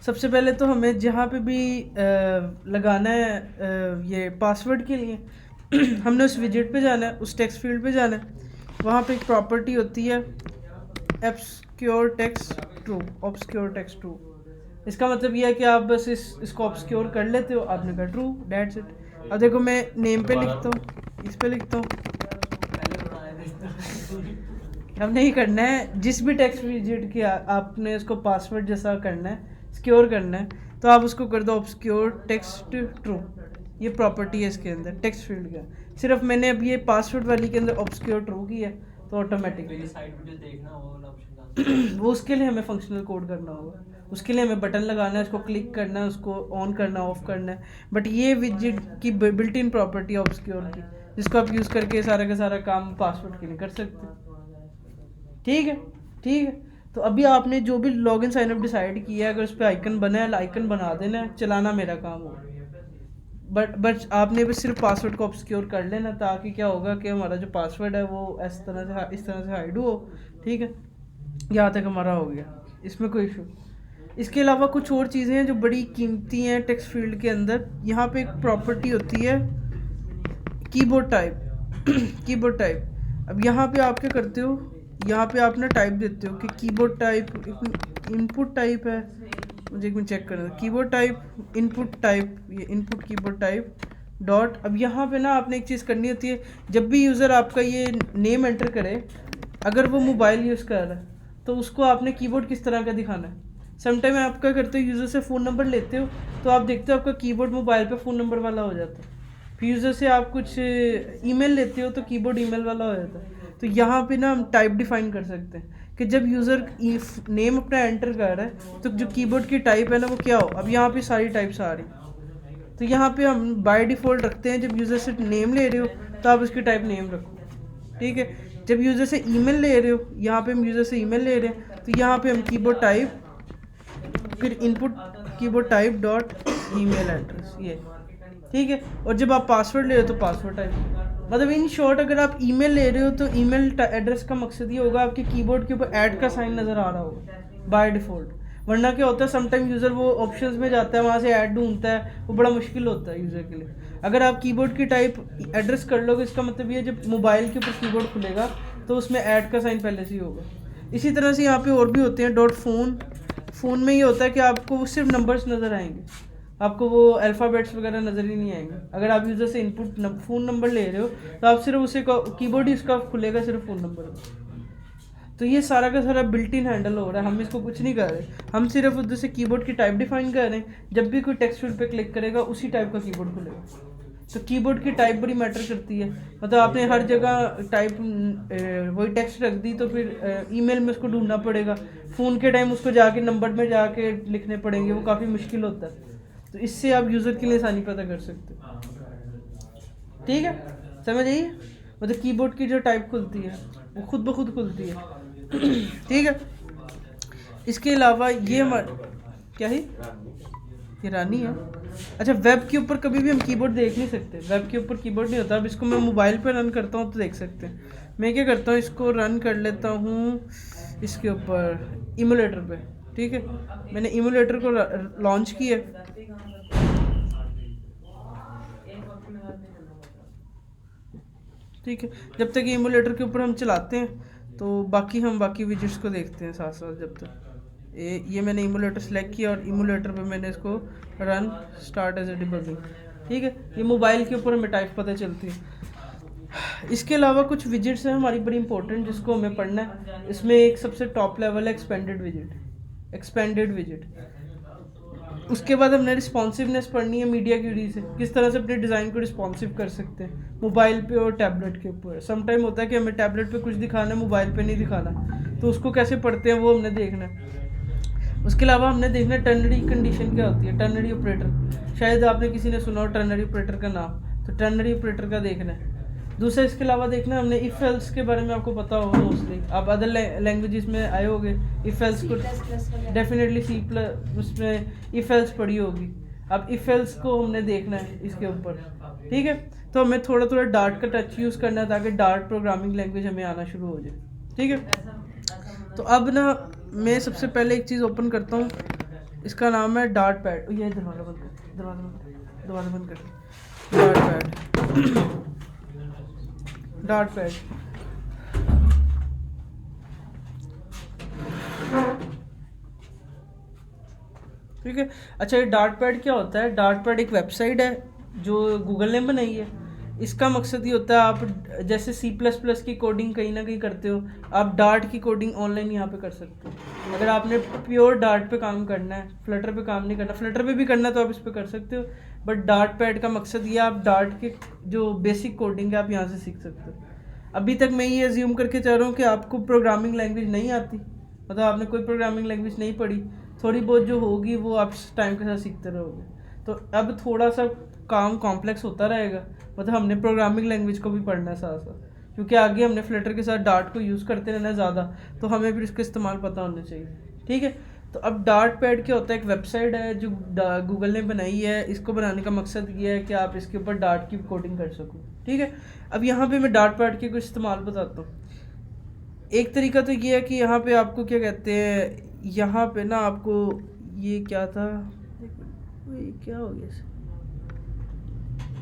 सबसे पहले तो हमें जहाँ पे भी लगाना है ये पासवर्ड के लिए हमने उस विजेट पे जाना है, उस टेक्स्ट फील्ड पे जाना है। वहाँ पे एक प्रॉपर्टी होती है obscure text true, obscure text true। इसका मतलब ये है कि आप बस इसको ऑब्सक्योर कर लेते हो, आपने कहा ट्रू, दैट्स इट। अब देखो मैं नेम पे लिखता हूँ, इस पे लिखता हूँ, हमने ही करना है जिस भी टेक्स्ट विजेट की आपने उसको पासवर्ड जैसा करना है, सिक्योर करना है, तो आप उसको कर दो ऑब्सक्योर टेक्स्ट ट्रू। ये प्रॉपर्टी है इसके अंदर टेक्स्ट फील्ड का। सिर्फ मैंने अब ये पासवर्ड वाली के अंदर ऑब्सक्योर ट्रू की है तो ऑटोमेटिकली वो उसके लिए हमें फंक्शनल कोड करना होगा, उसके लिए हमें बटन लगाना है, उसको क्लिक करना है, उसको ऑन करना ऑफ करना है। बट ये विजेट की बिल्ट इन प्रॉपर्टी ऑब्सक्योर की, जिसको आप यूज़ करके सारा का सारा काम पासवर्ड के लिए कर सकते हैं। ठीक है, ठीक है। तो अभी आपने जो भी लॉगिन साइन अप डिसाइड किया है, अगर उस पर आइकन बना है, आइकन बना देना है, चलाना मेरा काम होगा। बट आपने बस सिर्फ पासवर्ड को ऑब्सक्योर कर लेना, ताकि क्या होगा कि हमारा जो पासवर्ड है वो इस तरह से हाइड हो। ठीक है, यहाँ तक हमारा हो गया, इसमें कोई इशू। इसके अलावा कुछ और चीज़ें हैं जो बड़ी कीमती हैं टेक्स्ट फील्ड के अंदर। यहाँ पे एक प्रॉपर्टी होती है कीबोर्ड टाइप कीबोर्ड टाइप। अब यहाँ पे आप क्या करते हो, यहाँ पे आप ना टाइप देते हो कि कीबोर्ड टाइप इनपुट टाइप है, मुझे एक मिनट चेक करना है, कीबोर्ड टाइप इनपुट टाइप, ये इनपुट कीबोर्ड टाइप डॉट। अब यहाँ पे ना आपने एक चीज़ करनी होती है, जब भी यूज़र आपका ये नेम एंटर करे, अगर वो मोबाइल यूज़ कर रहा है तो उसको आपने कीबोर्ड किस तरह का दिखाना है। समटाइम आप क्या करते हो, यूज़र से फ़ोन नंबर लेते हो तो आप देखते हो आपका कीबोर्ड मोबाइल पे फ़ोन नंबर वाला हो जाता है। फिर यूज़र से आप कुछ ईमेल लेते हो तो कीबोर्ड ईमेल वाला हो जाता है। तो यहाँ पे ना हम टाइप डिफाइन कर सकते हैं कि जब यूज़र नेम अपना एंटर कर रहा है तो जो कीबोर्ड की टाइप है ना वो क्या हो। अब यहाँ पे सारी टाइप्स आ रही, तो यहाँ पे हम बाय डिफ़ॉल्ट रखते हैं जब यूज़र से नेम ले रहे हो तो आप उसकी टाइप नेम रखो। ठीक है, जब यूज़र से ईमेल ले रहे हो, यहाँ पे हम यूज़र से ईमेल ले रहे हैं तो यहाँ पे हम कीबोर्ड टाइप फिर input keyboard type dot email address, ये ठीक है। और जब आप पासवर्ड ले रहे हो तो पासवर्ड टाइप। मतलब इन शॉर्ट अगर आप ईमेल ले रहे हो तो ईमेल एड्रेस का मकसद ये होगा आपके कीबोर्ड के ऊपर ऐड का साइन नज़र आ रहा होगा बाय डिफ़ॉल्ट। वरना क्या होता है, समटाइम यूज़र वो ऑप्शंस में जाता है, वहाँ से ऐड ढूंढता है, वो बड़ा मुश्किल होता है यूज़र के लिए। अगर आप कीबोर्ड की टाइप एड्रेस कर लोगे, इसका मतलब ये जब मोबाइल के ऊपर कीबोर्ड खुलेगा तो उसमें ऐड का साइन पहले से ही होगा। इसी तरह से यहाँ पे और भी होते हैं डॉट फोन। फ़ोन में ये होता है कि आपको सिर्फ नंबर्स नज़र आएंगे, आपको वो अल्फ़ाबेट्स वगैरह नज़र ही नहीं आएंगे। अगर आप यूज़र से इनपुट फ़ोन नंबर ले रहे हो तो आप सिर्फ उसे कीबोर्ड ही उसका खुलेगा, सिर्फ फ़ोन नंबर। तो ये सारा का सारा बिल्ट इन हैंडल हो रहा है, हम इसको कुछ नहीं कर रहे, हम सिर्फ उधर से कीबोर्ड की टाइप डिफाइन कर रहे हैं। जब भी कोई टेक्स्ट फील्ड पे क्लिक करेगा उसी टाइप का कीबोर्ड खुलेगा। तो कीबोर्ड की टाइप बड़ी मैटर करती है। मतलब आपने हर जगह टाइप वही टेक्स्ट रख दी तो फिर ईमेल में उसको ढूंढना पड़ेगा, फ़ोन के टाइम उसको जाके नंबर में जाके लिखने पड़ेंगे, वो काफ़ी मुश्किल होता है। तो इससे आप यूज़र के लिए आसानी पता कर सकते हो। ठीक है, समझ आइए। मतलब कीबोर्ड की जो टाइप खुलती है वो खुद ब खुद खुलती है। ठीक है, इसके अलावा ये क्या है, ये रानी है। अच्छा, वेब के ऊपर कभी भी हम कीबोर्ड देख नहीं सकते, वेब के ऊपर कीबोर्ड नहीं होता। अब इसको मैं मोबाइल पे रन करता हूँ तो देख सकते हैं। मैं क्या करता हूँ, इसको रन कर लेता हूँ इसके ऊपर इमुलेटर पे। ठीक है, मैंने इमुलेटर को लॉन्च किया। ठीक है, जब तक इमुलेटर के ऊपर हम चलाते हैं तो हम बाकी विजेट्स को देखते हैं साथ साथ। जब तक ये मैंने इमुलेटर सेलेक्ट किया और इमुलेटर पे मैंने इसको run start as a debugging. ठीक है, ये मोबाइल के ऊपर हमें टाइप पता चलती है। इसके अलावा कुछ विजेट्स हैं हमारी बड़ी इंपॉर्टेंट जिसको हमें पढ़ना है। इसमें एक सबसे टॉप लेवल है एक्सपेंडेड विजेट। उसके बाद हमने रिस्पॉन्सिवनेस पढ़नी है मीडिया क्यूरी से, किस तरह से अपने डिज़ाइन को रिस्पॉन्सिव कर सकते हैं मोबाइल पे और टैबलेट के ऊपर। समटाइम होता है कि हमें टैबलेट पे कुछ दिखाना है, मोबाइल पे नहीं दिखाना, तो उसको कैसे पढ़ते हैं वो हमने देखना है। उसके अलावा हमने देखना है टर्नरी कंडीशन क्या होती है, टर्नरी ऑपरेटर। शायद आपने किसी ने सुना हो टर्नरी ऑपरेटर का नाम, तो टर्नरी ऑपरेटर का देखना है। दूसरा इसके अलावा देखना हमने इफ एल्स के बारे में, आपको पता होगा मोस्टली, आप अदर लैंग्वेजेस में आए होगे। इफ एल्स को डेफिनेटली सी प्लस उसमें इफ एल्स पढ़ी होगी। अब इफ एल्स को हमने देखना है इसके ऊपर। ठीक है, तो हमें थोड़ा थोड़ा डार्ट का टच यूज़ करना है ताकि डार्ट प्रोग्रामिंग लैंग्वेज हमें आना शुरू हो जाए। ठीक है, तो अब ना मैं सबसे पहले एक चीज़ ओपन करता हूँ, इसका नाम है डार्ट पैड। ये दरवाज़ा बंद कर, दरवाज़ा बंद कर। Dart pad, dart pad. ठीक है। अच्छा, ये डार्ट पैड क्या होता है? डार्ट पैड एक वेबसाइट है जो गूगल ने बनाई है। इसका मकसद ये होता है, आप जैसे C++ की कोडिंग कहीं ना कहीं करते हो, आप डार्ट की कोडिंग ऑनलाइन यहाँ पे कर सकते हो। अगर आपने प्योर डार्ट पे काम करना है, फ्लटर पे काम नहीं करना, फ्लटर पे भी करना है तो आप इस पे कर सकते हो, बट डार्ट पैड का मकसद ये, आप डार्ट के जो बेसिक कोडिंग है आप यहाँ से सीख सकते हो। अभी तक मैं ये अज्यूम करके चल रहा हूँ कि आपको प्रोग्रामिंग लैंग्वेज नहीं आती, मतलब आपने कोई प्रोग्रामिंग लैंग्वेज नहीं पढ़ी, थोड़ी बहुत जो होगी वो आप टाइम के साथ सीखते रहोगे। तो अब थोड़ा सा काम कॉम्प्लेक्स होता रहेगा, मतलब हमने प्रोग्रामिंग लैंग्वेज को भी पढ़ना है साथ साथ, क्योंकि आगे हमने फ्लटर के साथ डार्ट को यूज़ करते रहना ज़्यादा, तो हमें भी इसका इस्तेमाल पता होना चाहिए। ठीक है। तो अब डार्ट पैड क्या होता है? एक वेबसाइट है जो गूगल ने बनाई है। इसको बनाने का मकसद ये है कि आप इसके ऊपर डार्ट की कोडिंग कर सको। ठीक है। अब यहाँ पे मैं डार्ट पैड के कुछ इस्तेमाल बताता हूँ। एक तरीका तो ये है कि यहाँ पे आपको क्या कहते हैं, यहाँ पे ना आपको ये क्या था, ये क्या हो गया,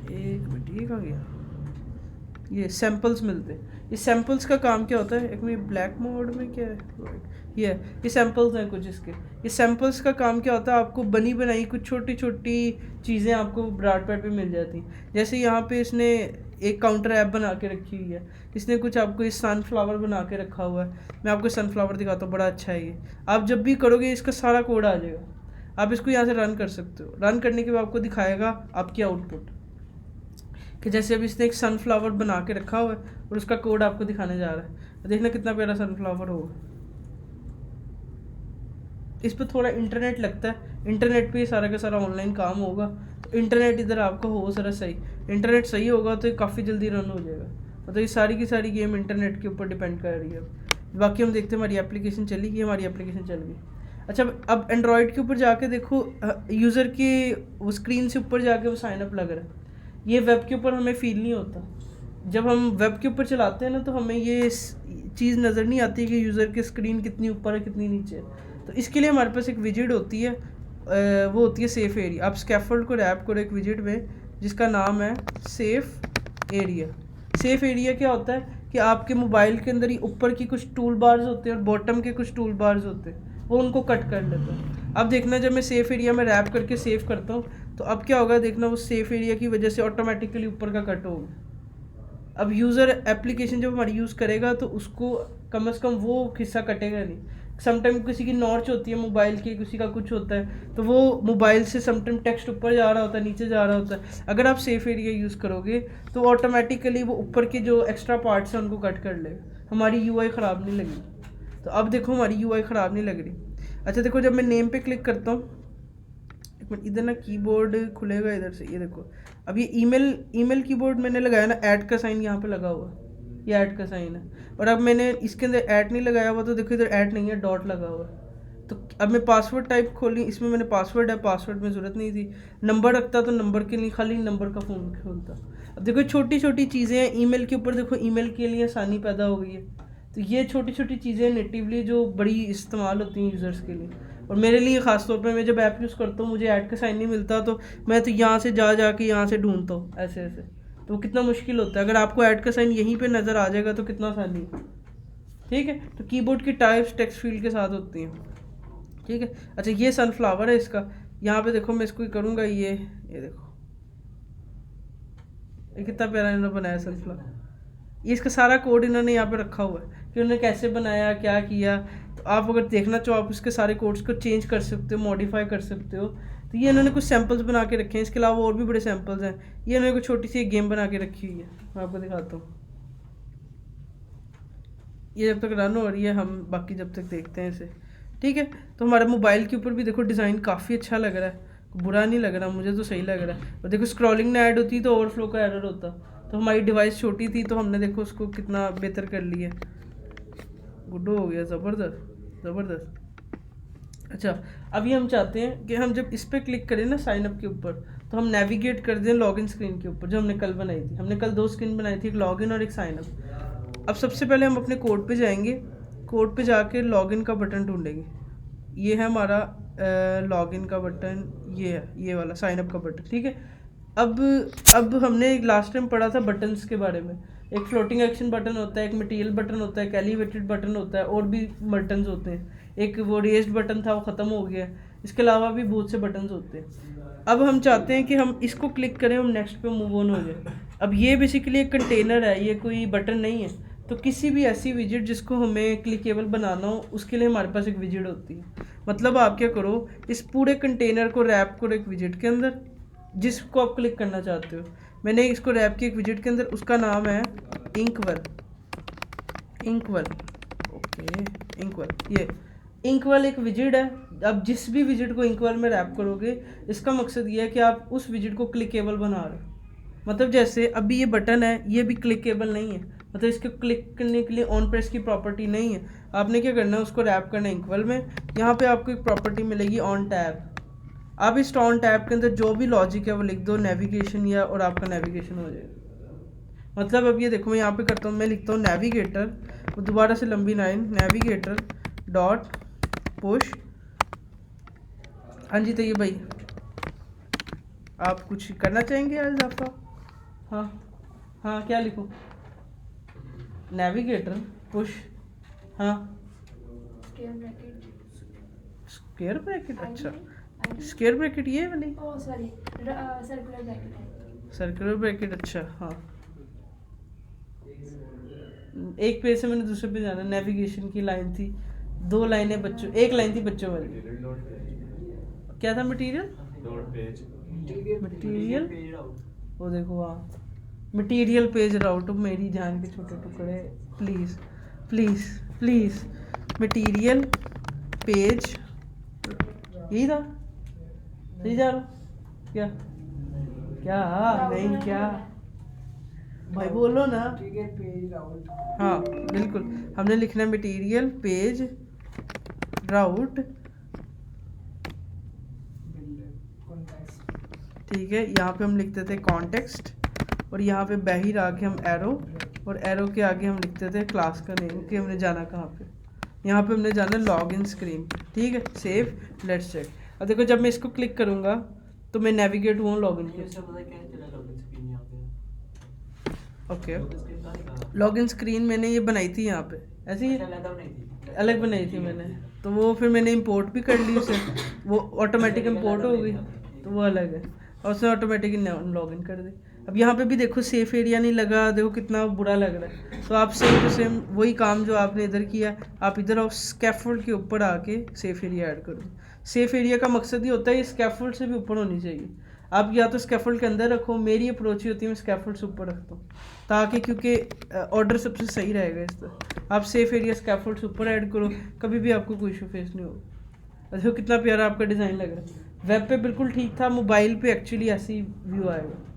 एक मिनट, ये कहाँ गया, ये सैम्पल्स मिलते हैं। ये सैम्पल्स का काम क्या होता है? एक मिनट, ब्लैक मोड में क्या है, ये सैम्पल्स हैं कुछ इसके। ये सैम्पल्स का काम क्या होता है? आपको बनी बनाई कुछ छोटी छोटी चीज़ें आपको डार्ट पैड पे मिल जाती हैं। जैसे यहाँ पे इसने एक काउंटर ऐप बना के रखी हुई है, इसने कुछ आपको इस सनफ्लावर बना के रखा हुआ है। मैं आपको सनफ्लावर दिखाता हूँ, बड़ा अच्छा है ये। आप जब भी करोगे इसका सारा कोड आ जाएगा, आप इसको यहाँ से रन कर सकते हो। रन करने के बाद आपको दिखाएगा आपकी आउटपुट, कि जैसे अभी इसने एक सनफ्लावर बना के रखा हुआ है और उसका कोड आपको दिखाने जा रहा है। देखना कितना प्यारा सनफ्लावर होगा। इस पर थोड़ा इंटरनेट लगता है, इंटरनेट पे ही सारा का सारा ऑनलाइन काम होगा। तो इंटरनेट इधर आपका हो सारा सही, इंटरनेट सही होगा तो ये काफ़ी जल्दी रन हो जाएगा। मतलब ये सारी की सारी गेम इंटरनेट के ऊपर डिपेंड कर रही है। बाकी हम देखते हैं हमारी एप्लीकेशन चली गई, हमारी एप्लीकेशन चल गई। अच्छा, अब एंड्रॉयड के ऊपर जाके देखो, यूज़र के वो स्क्रीन से ऊपर जाके वो साइनअप लग रहा है। ये वेब के ऊपर हमें फील नहीं होता। जब हम वेब के ऊपर चलाते हैं ना, तो हमें ये चीज़ नज़र नहीं आती कि यूज़र की स्क्रीन कितनी ऊपर है कितनी नीचे है। तो इसके लिए हमारे पास एक विजिट होती है, वो होती है सेफ़ एरिया। आप स्कैफोल्ड को रैप करो एक विजिट में जिसका नाम है सेफ़ एरिया। सेफ़ एरिया क्या होता है कि आपके मोबाइल के अंदर ही ऊपर की कुछ टूल बार्स होते हैं और बॉटम के कुछ टूल बार्स होते हैं, वो उनको कट कर लेता है। अब देखना, जब मैं सेफ़ एरिया में रैप करके सेव करता हूँ तो अब क्या होगा, देखना वो सेफ़ एरिया की वजह से ऑटोमेटिकली ऊपर का कट होगा। अब यूज़र एप्लीकेशन जब हमारी यूज़ करेगा तो उसको कम से कम वो हिस्सा कटेगा नहीं। समटाइम किसी की नॉच होती है मोबाइल की, किसी का कुछ होता है, तो वो मोबाइल से समटाइम टेक्स्ट ऊपर जा रहा होता है, नीचे जा रहा होता है। अगर आप सेफ़ एरिया यूज़ करोगे तो ऑटोमेटिकली वो ऊपर के जो एक्स्ट्रा पार्ट्स हैं उनको कट कर लेगा, हमारी यूआई ख़राब नहीं लगेगी। तो अब देखो हमारी यूआई ख़राब नहीं लग रही। अच्छा देखो, जब मैं नेम पे क्लिक करता हूँ, एक मिनट, इधर ना कीबोर्ड खुलेगा इधर से, ये देखो। अब ये ईमेल कीबोर्ड मैंने लगाया ना, ऐड का साइन यहाँ पे लगा हुआ, ये ऐड का साइन है। और अब मैंने इसके अंदर ऐड नहीं लगाया हुआ, तो देखो इधर ऐड नहीं है, डॉट लगा हुआ है। तो अब मैं पासवर्ड टाइप खोली, इसमें मैंने पासवर्ड है, पासवर्ड में ज़रूरत नहीं थी। नंबर रखता तो नंबर के लिए खाली नंबर का फ़ोन खोलता। अब देखो छोटी छोटी चीज़ें हैं ईमेल के ऊपर, देखो ईमेल के लिए आसानी पैदा हो गई है। तो ये छोटी छोटी चीज़ें नेटिवली जो बड़ी इस्तेमाल होती हैं यूज़र्स के लिए। और मेरे लिए ख़ास तौर पे मैं जब ऐप यूज़ करता हूँ, मुझे ऐड का साइन नहीं मिलता, तो मैं तो यहाँ से जा के यहाँ से ढूंढता हूँ ऐसे ऐसे, तो कितना मुश्किल होता है। अगर आपको ऐड का साइन यहीं पे नज़र आ जाएगा तो कितना आसानी है। ठीक है। तो कीबोर्ड की टाइप्स टेक्स्ट फील्ड के साथ होती हैं। ठीक है। अच्छा, ये सनफ्लावर है इसका, यहाँ पे देखो मैं इसको करूँगा, ये देखो ये कितना प्यारा इन्होंने बनाया सनफ्लावर। ये इसका सारा कोड इन्होंने यहाँ पे रखा हुआ है कि उन्होंने कैसे बनाया, क्या किया। तो आप अगर देखना चाहो, आप इसके सारे कोड्स को चेंज कर सकते हो, मॉडिफाई कर सकते हो। तो ये इन्होंने कुछ सैम्पल्स बना के रखे हैं, इसके अलावा और भी बड़े सैम्पल्स हैं। ये इन्होंने कुछ छोटी सी एक गेम बना के रखी हुई है, मैं आपको दिखाता हूँ। ये जब तक रन हो रही है, हम बाकी जब तक देखते हैं इसे। ठीक है। तो हमारे मोबाइल के ऊपर भी देखो डिज़ाइन काफ़ी अच्छा लग रहा है, बुरा नहीं लग रहा, मुझे तो सही लग रहा है। और देखो स्क्रॉलिंग ना ऐड होती तो ओवरफ्लो का एरर होता। तो हमारी डिवाइस छोटी थी तो हमने देखो उसको कितना बेहतर कर लिया, गुड्डो हो गया, ज़बरदस्त ज़बरदस्त। अच्छा, अभी हम चाहते हैं कि हम जब इस पर क्लिक करें ना साइनअप के ऊपर, तो हम नेविगेट कर दें लॉगिन स्क्रीन के ऊपर, जो हमने कल बनाई थी। हमने कल 2 स्क्रीन बनाई थी, एक लॉगिन और एक साइनअप। अब सबसे पहले हम अपने कोड पे जाएंगे, कोड पे जाके लॉगिन का बटन ढूंढेंगे। ये है हमारा लॉगिन का बटन ये है, ये वाला साइन अप का बटन, ठीक है। अब हमने लास्ट टाइम पढ़ा था बटन्स के बारे में। एक फ्लोटिंग एक्शन बटन होता है, एक मटेरियल बटन होता है, एक एलिवेटेड बटन होता है, और भी बटन्स होते हैं। एक वो रेस्ड बटन था, वो ख़त्म हो गया। इसके अलावा भी बहुत से बटन्स होते हैं। अब हम चाहते हैं कि हम इसको क्लिक करें, हम नेक्स्ट पे मूव ऑन हो जाए। अब ये बेसिकली एक कंटेनर है, ये कोई बटन नहीं है। तो किसी भी ऐसी विजिट जिसको हमें क्लिकेबल बनाना हो, उसके लिए हमारे पास एक विजिट होती है। मतलब आप क्या करो, इस पूरे कंटेनर को रैप करो एक विजिट के अंदर जिसको आप क्लिक करना चाहते हो। मैंने इसको रैप किया एक विजिट के अंदर, उसका नाम है इंकवल। ओके, इंकवल, ये इंकवल एक विजिट है। अब जिस भी विजिट को इंकवल में रैप करोगे, इसका मकसद ये है कि आप उस विजिट को क्लिकेबल बना रहे हो। मतलब जैसे अभी ये बटन है, ये भी क्लिकेबल नहीं है, मतलब इसके क्लिक करने के लिए ऑन प्रेस की प्रॉपर्टी नहीं है। आपने क्या करना है, उसको रैप करना है इंकवल में। यहाँ पे आपको एक प्रॉपर्टी मिलेगी ऑन टैब। आप इस ऑन टैब के अंदर जो भी लॉजिक है वो लिख दो, नेविगेशन या, और आपका नेविगेशन हो जाएगा। मतलब अब ये देखो, मैं यहाँ पे करता हूँ, मैं लिखता हूँ नेविगेटर, वो दोबारा से लंबी लाइन, नेविगेटर डॉट पुश। हाँ जी, तो ये भाई आप कुछ करना चाहेंगे आज इजाफा? हाँ हाँ, क्या लिखूँ? नेविगेटर पुश, हाँ, स्क्वायर ब्रैकेट, अच्छा स्क्वायर ब्रैकेट ये वाली, सर्कुलर ब्रैकेट, अच्छा हाँ। एक पेज से मैंने दूसरे पे जाना, नेविगेशन की लाइन थी, 2 लाइनें बच्चों, 1 लाइन थी बच्चों वाली। क्या था मटेरियल? मटेरियल, वो देखो वहाँ, मटेरियल पेज राउट। मेरी जान के छोटे टुकड़े, please please please, material page, यही था, सही जा रहा? क्या क्या नहीं, क्या भाई बोलो ना। हाँ बिल्कुल, हमने लिखना है मटेरियल पेज राउट, ठीक है। यहाँ पे हम लिखते थे कॉन्टेक्स्ट, और यहाँ पे बाहर आके हम एरो, और एरो के आगे हम लिखते थे क्लास का नेम कि हमने जाना कहाँ पे। यहाँ पे हमने जाना लॉग इन स्क्रीन, ठीक है। Save, let's check. अब देखो, जब मैं इसको क्लिक करूँगा तो मैं नेविगेट हुआ लॉग इन के। ओके, लॉग इन स्क्रीन मैंने ये बनाई थी यहाँ पे, ऐसी ही अलग बनाई थी मैंने। तो वो फिर मैंने इंपोर्ट भी कर ली उसे, वो ऑटोमेटिक इंपोर्ट हो गई, तो वो अलग है, और उसने ऑटोमेटिक लॉग इन कर दी। अब यहाँ पे भी देखो सेफ एरिया नहीं लगा, देखो कितना बुरा लग रहा है। तो आप सेम टू सेम वही काम जो आपने इधर किया, आप इधर और स्कैफोल्ड के ऊपर आके सेफ एरिया ऐड कर दो। सेफ एरिया का मकसद ये होता है, ये स्कैफोल्ड से भी ऊपर होनी चाहिए। आप या तो स्कैफोल्ड के अंदर रखो, मेरी अप्रोच ही होती है मैं स्कैफोल्ड से ऊपर रखता हूँ, ताकि क्योंकि ऑर्डर सबसे सही रहेगा इस तरह। आप सेफ एरिया स्कैफोल्ड से ऊपर ऐड करो, कभी भी आपको कोई इशू फेस नहीं होगा। देखो कितना प्यारा आपका डिज़ाइन लग रहा है। वेब पे बिल्कुल ठीक था, मोबाइल पे एक्चुअली ऐसी व्यू आएगा।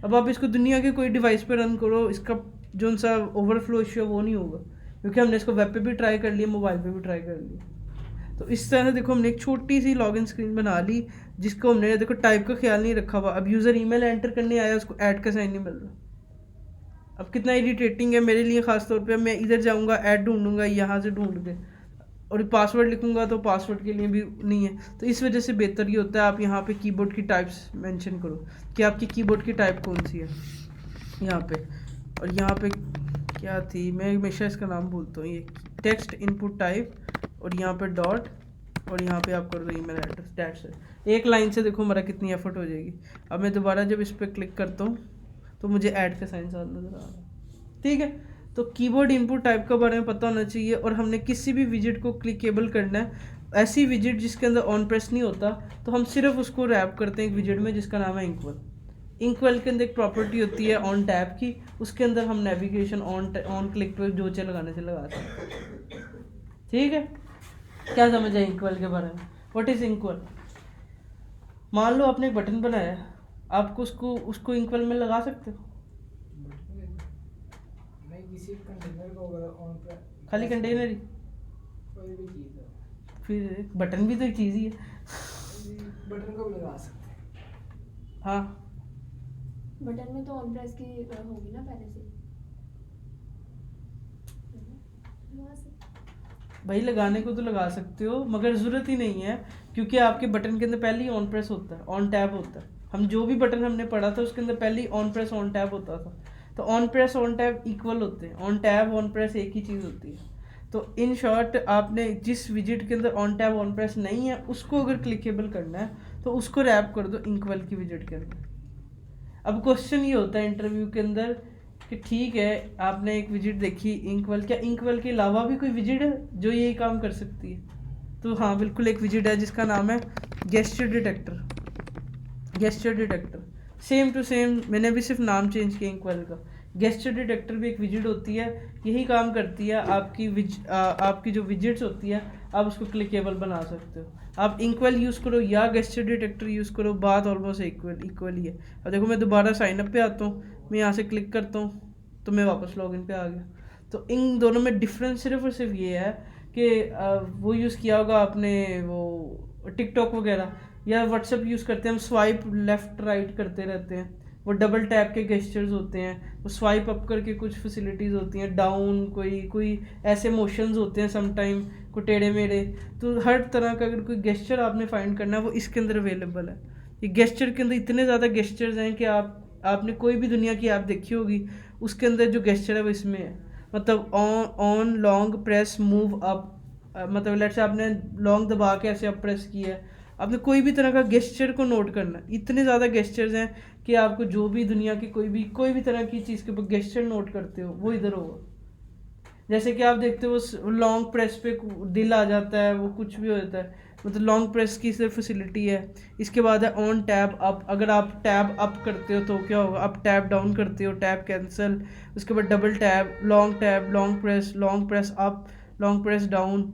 अब आप इसको दुनिया के कोई डिवाइस पे रन करो, इसका जो सा ओवरफ्लो इशू है वो नहीं होगा, क्योंकि हमने इसको वेब पे भी ट्राई कर लिया, मोबाइल पे भी ट्राई कर लिया। तो इस तरह से देखो हमने एक छोटी सी लॉगिन स्क्रीन बना ली, जिसको हमने देखो टाइप का ख्याल नहीं रखा हुआ। अब यूज़र ईमेल एंटर करने आया, उसको ऐड का साइन नहीं मिल रहा। अब कितना इरिटेटिंग है मेरे लिए, ख़ास तौर पे मैं इधर जाऊँगा, ऐड ढूंढूंगा यहाँ से ढूंढ के, और पासवर्ड लिखूंगा तो पासवर्ड के लिए भी नहीं है। तो इस वजह से बेहतर ये होता है आप यहाँ पे कीबोर्ड की टाइप्स मेंशन करो कि आपकी कीबोर्ड की टाइप कौन सी है यहाँ पे। और यहाँ पे क्या थी, मैं हमेशा इसका नाम भूलता हूँ, ये टेक्स्ट इनपुट टाइप, और यहाँ पे डॉट, और यहाँ पे आप कर दो ईमेल एड्रेस, दैट्स इट। एक लाइन से देखो हमारा कितनी एफर्ट हो जाएगी। अब मैं दोबारा जब इस पर क्लिक करता हूँ तो मुझे ऐड का साइन साथ नज़र आ रहा है, ठीक है। तो कीबोर्ड इनपुट टाइप के बारे में पता होना चाहिए। और हमने किसी भी विजिट को क्लिकेबल करना है, ऐसी विजिट जिसके अंदर ऑन प्रेस नहीं होता, तो हम सिर्फ उसको रैप करते हैं एक विजिट में जिसका नाम है इंकवल। इंकवल के अंदर एक प्रॉपर्टी होती है ऑन टैब की, उसके अंदर हम नेविगेशन ऑन क्लिक पे जो चाहे लगाने से लगा सकते हैं, ठीक है। क्या समझ आए इंकवल के बारे में? What is Inkwell? मान लो आपने एक बटन बनाया, आपको उसको इंकवल में लगा सकते हो। किसी कंटेनर को अगर ऑन पे खाली कंटेनर ही, कोई भी चीज़ है, फिर बटन भी तो एक चीज़ ही है। बटन को भी लगा सकते हैं। हाँ, बटन में तो ऑन प्रेस की होगी ना पहले से, भाई लगाने को तो लगा सकते हो, मगर ज़रूरत ही नहीं है, क्योंकि आपके बटन के अंदर पहले ही ऑन प्रेस होता है, ऑन टैब होता है। हम जो भी बटन हमने पढ़ा था उसके अंदर पहले ही ऑन प्रेस ऑन टैब होता था। तो on press on tab equal होते हैं, ऑन टैब ऑन प्रेस एक ही चीज़ होती है। तो इन शॉर्ट आपने जिस विजिट के अंदर ऑन टैब ऑन प्रेस नहीं है उसको अगर क्लिकेबल करना है तो उसको रैप कर दो इंकवेल की विजिट के अंदर। अब क्वेश्चन ये होता है इंटरव्यू के अंदर कि ठीक है आपने एक विजिट देखी इंकवेल, क्या इंकवेल के अलावा भी कोई विजिट है जो यही काम कर सकती है? तो हाँ बिल्कुल एक विजिट है जिसका नाम है gesture detector. Gesture detector same to same, मैंने भी सिर्फ नाम चेंज किया इंकवेल का। गेस्चर डिटेक्टर भी एक विजिट होती है, यही काम करती है। आपकी जो विजिट्स होती है आप उसको क्लिकेबल बना सकते हो। आप इंकवेल यूज़ करो या गेस्चर डिटेक्टर यूज़ करो, बात ऑलमोस्ट इक्वल ही है। अब देखो मैं दोबारा साइनअप पे आता हूँ, मैं यहाँ से क्लिक करता हूँ तो मैं वापस लॉगिन पे आ गया। तो इन दोनों में डिफरेंस सिर्फ और सिर्फ ये है कि वो यूज़ किया होगा आपने वो टिकटॉक वगैरह या व्हाट्सएप यूज़ करते हैं, हम स्वाइप लेफ़्ट राइट करते रहते हैं, वो डबल टैप के गेस्चर्स होते हैं, वो स्वाइप अप करके कुछ फैसिलिटीज़ होती हैं, डाउन कोई ऐसे मोशंस होते हैं समटाइम, कोई टेढ़े मेढ़े। तो हर तरह का अगर कोई गेस्चर आपने फाइंड करना है वो इसके अंदर अवेलेबल है। ये गेस्चर के अंदर इतने ज़्यादा गेस्चर्स हैं कि आपने कोई भी दुनिया की ऐप देखी होगी उसके अंदर जो गेस्चर है वो इसमें है। मतलब on long press move up, मतलब लेट्स से आपने लॉन्ग दबा के ऐसे अप प्रेस किया है, आपने कोई भी तरह का गेस्चर को नोट करना है। इतने ज़्यादा गेस्चर्स हैं कि आपको जो भी दुनिया की कोई भी तरह की चीज़ के ऊपर गेस्चर नोट करते हो वो इधर होगा। जैसे कि आप देखते हो लॉन्ग प्रेस पे दिल आ जाता है, वो कुछ भी हो जाता है, मतलब लॉन्ग प्रेस की सिर्फ फैसिलिटी है। इसके बाद है ऑन टैब अप, अगर आप टैब अप करते हो तो क्या होगा, आप टैब डाउन करते हो टैब कैंसिल। उसके बाद double tab, long press up, long press down.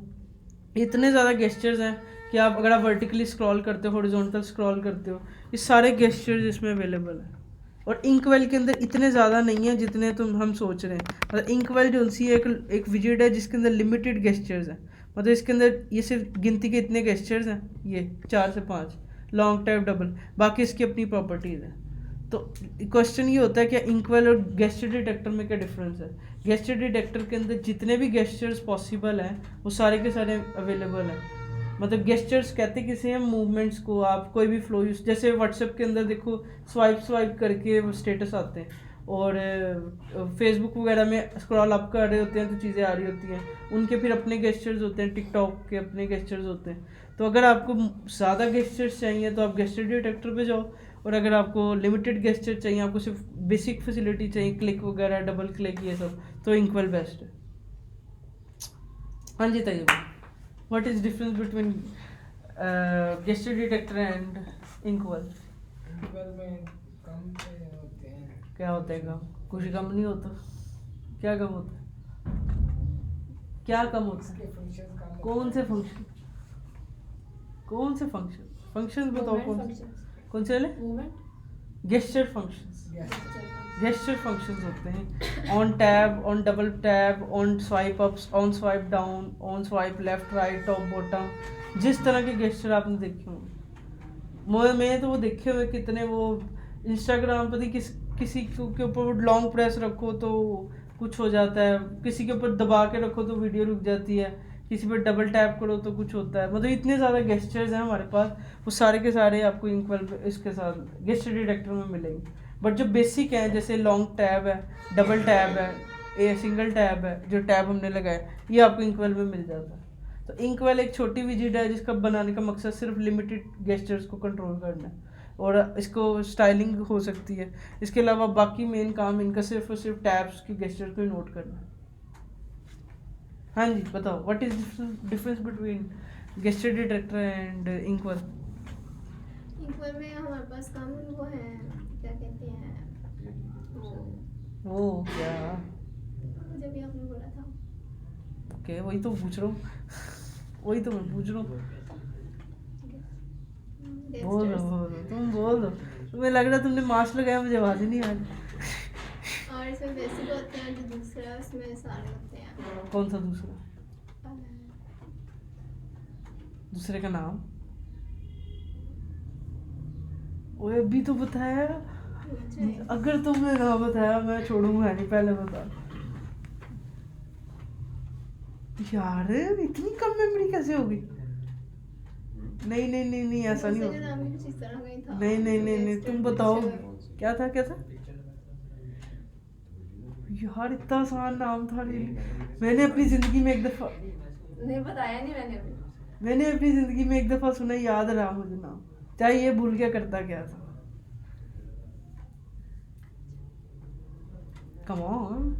इतने ज़्यादा गेस्चर्स हैं कि आप अगर आप वर्टिकली स्क्रॉल करते हो, हॉरिजॉन्टल स्क्रॉल करते हो, ये सारे गेस्चर्स इसमें अवेलेबल हैं। और इंकवेल के अंदर इतने ज़्यादा नहीं है जितने हम सोच रहे हैं। मतलब इंकवेल जो सी एक विजिट है जिसके अंदर लिमिटेड गेस्चर्स हैं। मतलब इसके अंदर ये सिर्फ गिनती के इतने गेस्चर्स हैं, ये 4 से 5, लॉन्ग टैब डबल, बाकी इसकी अपनी प्रॉपर्टीज़ हैं। तो क्वेश्चन ये होता है कि इंकवेल और गेस्चर डिटेक्टर में क्या डिफरेंस है। गेस्चर डिटेक्टर के अंदर जितने भी गेस्चर्स पॉसिबल हैं वो सारे के सारे अवेलेबल हैं। मतलब गेस्चर्स कहते किसे हैं, मूवमेंट्स को। आप कोई भी फ्लो यूज, जैसे व्हाट्सएप के अंदर देखो स्वाइप करके वो स्टेटस आते हैं, और फेसबुक वगैरह में स्क्रॉल अप कर रहे होते हैं तो चीज़ें आ रही होती हैं, उनके फिर अपने गेस्चर्स होते हैं, टिकटॉक के अपने गेस्चर्स होते हैं। तो अगर आपको ज़्यादा गेस्चर्स चाहिए तो आप गेस्चर डिटेक्टर पे जाओ, और अगर आपको लिमिटेड गेस्चर चाहिए, आपको सिर्फ बेसिक फैसिलिटी चाहिए, क्लिक वगैरह डबल क्लिक ये सब, तो इंकवेल बेस्ट है। हाँ जी Tayyab, what is difference between gesture detector and Inkwell? Inkwell में कम होते हैं। क्या होता है कम? कुछ कम नहीं होता। क्या कम होता है? क्या कम होता है? इसके फंक्शन कम कौन से फंक्शन? कौन से फंक्शन? फंक्शंस बताओ कौन से वाले? Gesture functions. गेस्चर फंक्शंस होते हैं on tab, on double tab, on swipe ups, on swipe down, on swipe left right top bottom, जिस तरह के गेस्चर आपने देखे होंगे। मैं तो वो देखे हुए कितने, वो इंस्टाग्राम पर किसी के ऊपर लॉन्ग प्रेस रखो तो कुछ हो जाता है, किसी के ऊपर दबा के रखो तो वीडियो रुक जाती है, किसी पर डबल टैप करो तो कुछ होता है। मतलब इतने ज़्यादा गेस्चर्स हैं हमारे पास, वो सारे के सारे आपको इंकवेल इसके साथ गेस्चर डिटेक्टर में मिलेंगे। बट जो बेसिक है जैसे लॉन्ग टैब है, डबल टैब है, सिंगल टैब है, जो टैब हमने लगाया ये आपको इंकवेल में मिल जाता है। तो इंकवेल एक छोटी विजिट है जिसका बनाने का मकसद सिर्फ लिमिटेड गेस्चर्स को कंट्रोल करना है, और इसको स्टाइलिंग हो सकती है। इसके अलावा बाकी मेन काम इनका सिर्फ और सिर्फ टैब्स के गेस्चर को नोट करना है। हाँ जी बताओ, what is difference between gesture detector and Inkwell? Inkwell में हमारे पास कम वो है, क्या कहते हैं वो क्या, जब भी आपने बोला था ओके वही तो पूछ रहा हूँ वही तो मैं पूछ रहा हूँ। तुम बोल दो, तुम्हें लग रहा है तुमने मास्क लगाया, मुझे आवाज़ ही नहीं आ रही। और इसमें बेसिक होते हैं, जो दूसरा उसमें सारे होते हैं। कौन सा दूसरा? दूसरे का नाम ओए अभी तो बताया। अगर तुमने ना बताया मैं छोड़ूंगा नहीं, पहले बता। यार इतनी कम मेमोरी कैसे होगी? नहीं नहीं नहीं नहीं, ऐसा नहीं दूसरे होता। नाम भी कुछ इस तरह का ही था। नहीं नहीं नहीं नहीं, तुम बताओ क्या था क्या था यार, इतना आसान नाम था really। मैंने अपनी जिंदगी में एक दफा नहीं बताया नहीं मैंने अभी। मैंने अपनी जिंदगी में एक दफा सुना, याद रहा मुझे नाम, चाहे ये भूल गया करता क्या था। कम ऑन,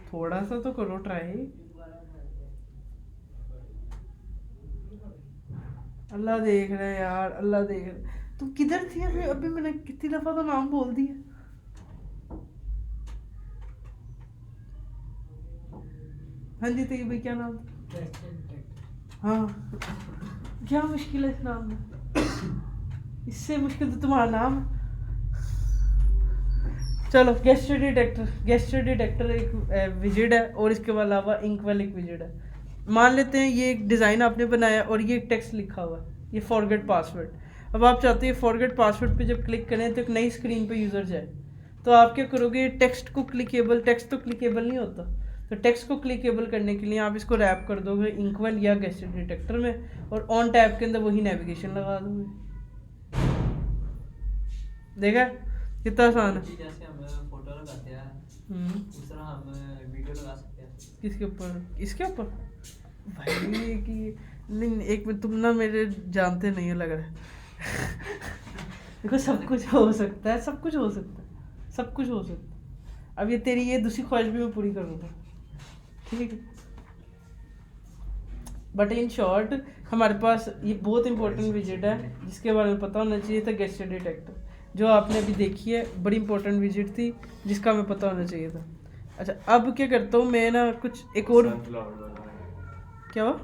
थोड़ा सा तो करो ट्राई। अल्लाह देख रहा है यार, अल्लाह देख रहा है। तुम किधर थी अभी? अभी मैंने कितनी दफा तो नाम बोल दिया। हाँ जी, तो ये भाई क्या नाम था? हाँ, क्या मुश्किल है इस नाम में? इससे मुश्किल तो तुम्हारा नाम है। चलो, गेस्चर डिटेक्टर। गेस्चर डिटेक्टर एक विजिट है और इसके अलावा इंकवेल एक विजिट है। मान लेते हैं ये एक डिज़ाइन आपने बनाया और ये एक टेक्स्ट लिखा हुआ है, ये फॉरगेट पासवर्ड। अब आप चाहते हैं फॉरगेट पासवर्ड पे जब क्लिक करें तो एक नई स्क्रीन पे यूज़र जाए, तो आप क्या करोगे? टेक्स्ट को क्लिकेबल, टेक्स्ट तो क्लिकेबल नहीं होता, तो टेक्स्ट को क्लिकेबल करने के लिए आप इसको रैप कर दोगे इंकवेल या गेस्चर डिटेक्टर में, और ऑन टैब के अंदर वही नेविगेशन लगा दोगे। देखा कितना आसान है। जैसे हम फोटो लगाते हैं उस तरह हम वीडियो लगा सकते हैं। किसके ऊपर? इसके ऊपर भाई कि नहीं, एक मिनट, तुम ना मेरे जानते नहीं हो लग रहा है। देखो सब कुछ हो सकता है, सब कुछ हो सकता है, सब कुछ हो सकता है। अब ये तेरी ये दूसरी ख्वाहिश भी मैं पूरी करूँगा, ठीक है। बट इन शॉर्ट हमारे पास ये बहुत इंपॉर्टेंट विजिट है जिसके बारे में पता होना चाहिए था, गेस्चर डिटेक्टर, जो आपने अभी देखी है, बड़ी इंपॉर्टेंट विजिट थी जिसका हमें पता होना चाहिए था। अच्छा, अब क्या करता हूँ मैं ना, कुछ एक और क्या हुआ?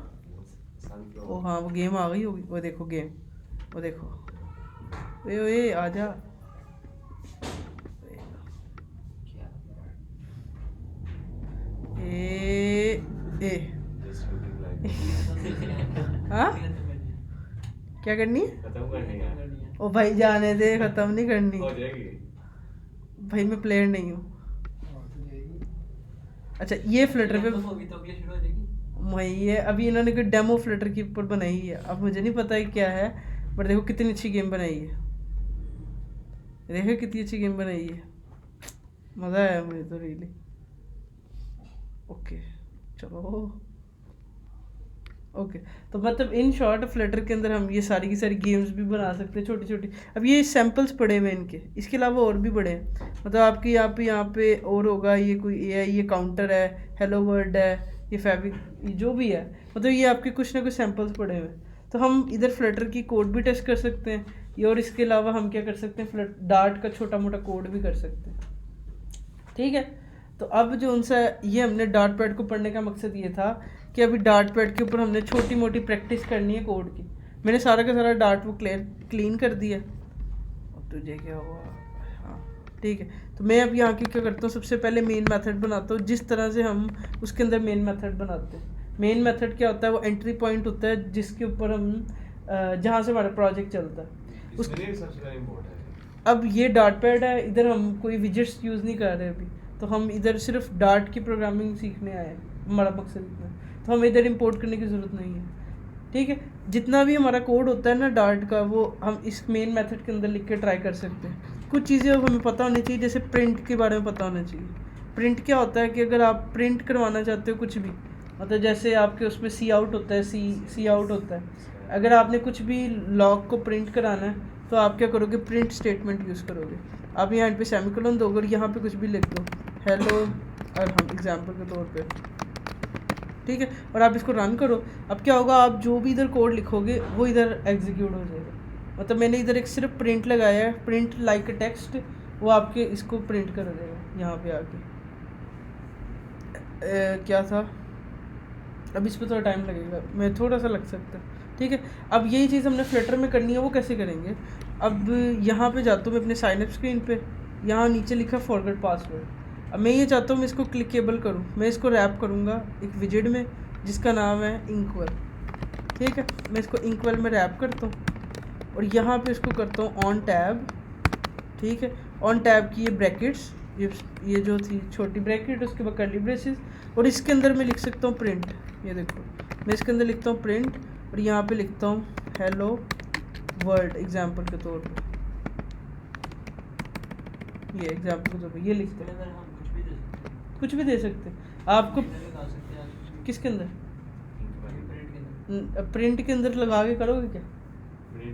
ओ हाँ, वो गेम आ गई होगी, वो देखो गेम, वो देखो, ओए ओए आजा। ए ए हाँ, क्या करनी है? खत्म करनी है। ओ भाई जाने दे, खत्म नहीं करनी हो जाएगी। भाई, मैं प्लेयर नहीं हूँ। अच्छा, ये फ्लटर पे होगी तो अगली शुरू हो जाएगी। वही है, अभी इन्होंने कोई डेमो फ्लटर के ऊपर बनाई है, अब मुझे नहीं पता है क्या है, बट देखो कितनी अच्छी गेम बनाई है, देखो कितनी अच्छी गेम बनाई है, मज़ा आया मुझे तो रियली। ओके चलो, ओके तो मतलब इन शॉर्ट फ्लटर के अंदर हम ये सारी की सारी गेम्स भी बना सकते हैं, छोटी छोटी। अब ये सैम्पल्स पड़े हुए हैं इनके, इसके अलावा और भी बड़े हैं, मतलब आपके यहाँ पे और होगा, ये कोई एआई, ये काउंटर है, हेलो वर्ड है, ये फैब्रिक, जो भी है, मतलब ये आपके कुछ ना कुछ सैम्पल्स पड़े हुए हैं। तो हम इधर फ्लटर की कोड भी टेस्ट कर सकते हैं ये, और इसके अलावा हम क्या कर सकते हैं, डार्ट का छोटा मोटा कोड भी कर सकते हैं, ठीक है। तो अब जो उनसे ये हमने डार्ट पैड को पढ़ने का मकसद ये था कि अभी डार्ट पैड के ऊपर हमने छोटी मोटी प्रैक्टिस करनी है कोड की। मैंने सारा का सारा डार्ट वो क्लीन कर दिया। अब तुझे क्या हुआ? हाँ ठीक है, तो मैं अब यहाँ की क्या करता हूँ, सबसे पहले मेन मेथड बनाता हूँ, जिस तरह से हम उसके अंदर मेन मेथड बनाते हैं। मेन मेथड क्या होता है? वो एंट्री पॉइंट होता है जिसके ऊपर हम जहाँ से हमारा प्रोजेक्ट चलता है उस। अब ये डार्ट पैड है, इधर हम कोई विजेट्स यूज़ नहीं कर रहे अभी, तो हम इधर सिर्फ डार्ट की प्रोग्रामिंग सीखने आए हैं, हमारा मकसद इतना है, तो हमें इधर इंपोर्ट करने की ज़रूरत नहीं है, ठीक है। जितना भी हमारा कोड होता है ना डार्ट का, वो हम इस मेन मेथड के अंदर लिख के ट्राई कर सकते हैं। कुछ चीज़ें हमें पता होनी चाहिए, जैसे प्रिंट के बारे में पता होना चाहिए। प्रिंट क्या होता है कि अगर आप प्रिंट करवाना चाहते हो कुछ भी, मतलब जैसे आपके उसमें सी आउट होता है, सी आउट होता है, अगर आपने कुछ भी लॉग को प्रिंट कराना है तो आप क्या करोगे? प्रिंट स्टेटमेंट यूज़ करोगे। आप यहाँ पे सेमीकोलन दोगे और यहाँ पे कुछ भी लिख दो, हेलो, और हम एग्जांपल के तौर पे, ठीक है, और आप इसको रन करो। अब क्या होगा, आप जो भी इधर कोड लिखोगे वो इधर एग्जीक्यूट हो जाएगा। मतलब मैंने इधर एक सिर्फ प्रिंट लगाया है, प्रिंट लाइक अ टेक्स्ट, वो आपके इसको प्रिंट कर देगा यहाँ पे आके। क्या था, अब इस पर थोड़ा टाइम लगेगा, मैं थोड़ा सा लग सकता है, ठीक है। अब यही चीज़ हमने फ्लटर में करनी है, वो कैसे करेंगे? अब यहाँ पे जाता हूँ मैं अपने साइन अप स्क्रीन पे, यहाँ नीचे लिखा फॉरगेट पासवर्ड। अब मैं ये चाहता हूँ मैं इसको क्लिकेबल करूँ, मैं इसको रैप करूँगा एक विजेट में जिसका नाम है इंकवेल, ठीक है। मैं इसको इंकवेल में रैप करता हूँ और यहाँ पे इसको करता हूँ ऑन टैब, ठीक है। ऑन टैब की ये ब्रैकेट्स, ये जो थी छोटी ब्रैकेट, उसके बाद कर्ली ब्रेसेस, और इसके अंदर मैं लिख सकता हूँ प्रिंट। ये देखो मैं इसके अंदर लिखता हूँ प्रिंट, और यहाँ पे लिखता हूँ हेलो वर्ल्ड एग्जाम्पल के तौर पे, ये एग्जाम्पल के तौर पे ये लिखते इसके हैं। अंदर हम कुछ भी दे सकते हैं, कुछ भी दे सकते हैं आपको। Printer लगा सकते हैं आप, किसके अंदर? प्रिंट के अंदर। प्रिंट के अंदर लगा के करोगे क्या? नहीं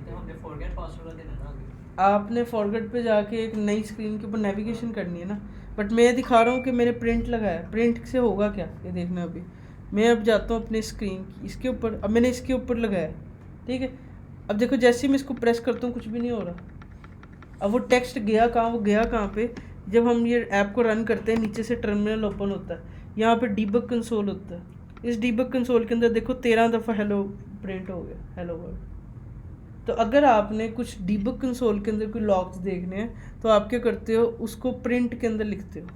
तो हमने फॉरगेट पासवर्ड देना है ना आगे। आपने फॉरगेट पे जाके एक नई स्क्रीन के ऊपर नेविगेशन करनी है ना, बट मैं दिखा रहा हूँ कि मैंने प्रिंट लगाया। प्रिंट से होगा क्या ये देखना। अभी मैं अब जाता हूँ अपने स्क्रीन की इसके ऊपर, अब मैंने इसके ऊपर लगाया, ठीक है। अब देखो जैसे ही मैं इसको प्रेस करता हूँ कुछ भी नहीं हो रहा। अब वो टेक्स्ट गया कहाँ, वो गया कहाँ पे, जब हम ये ऐप को रन करते हैं नीचे से टर्मिनल ओपन होता है, यहाँ पे डीबग कंसोल होता है। इस डीबग कंसोल के अंदर देखो 13 दफ़ा हेलो प्रिंट हो गया, हेलो वर्ल्ड। तो अगर आपने कुछ डीबग कंसोल के अंदर कोई लॉग्स देखने हैं तो आप क्या करते हो, उसको प्रिंट के अंदर लिखते हो।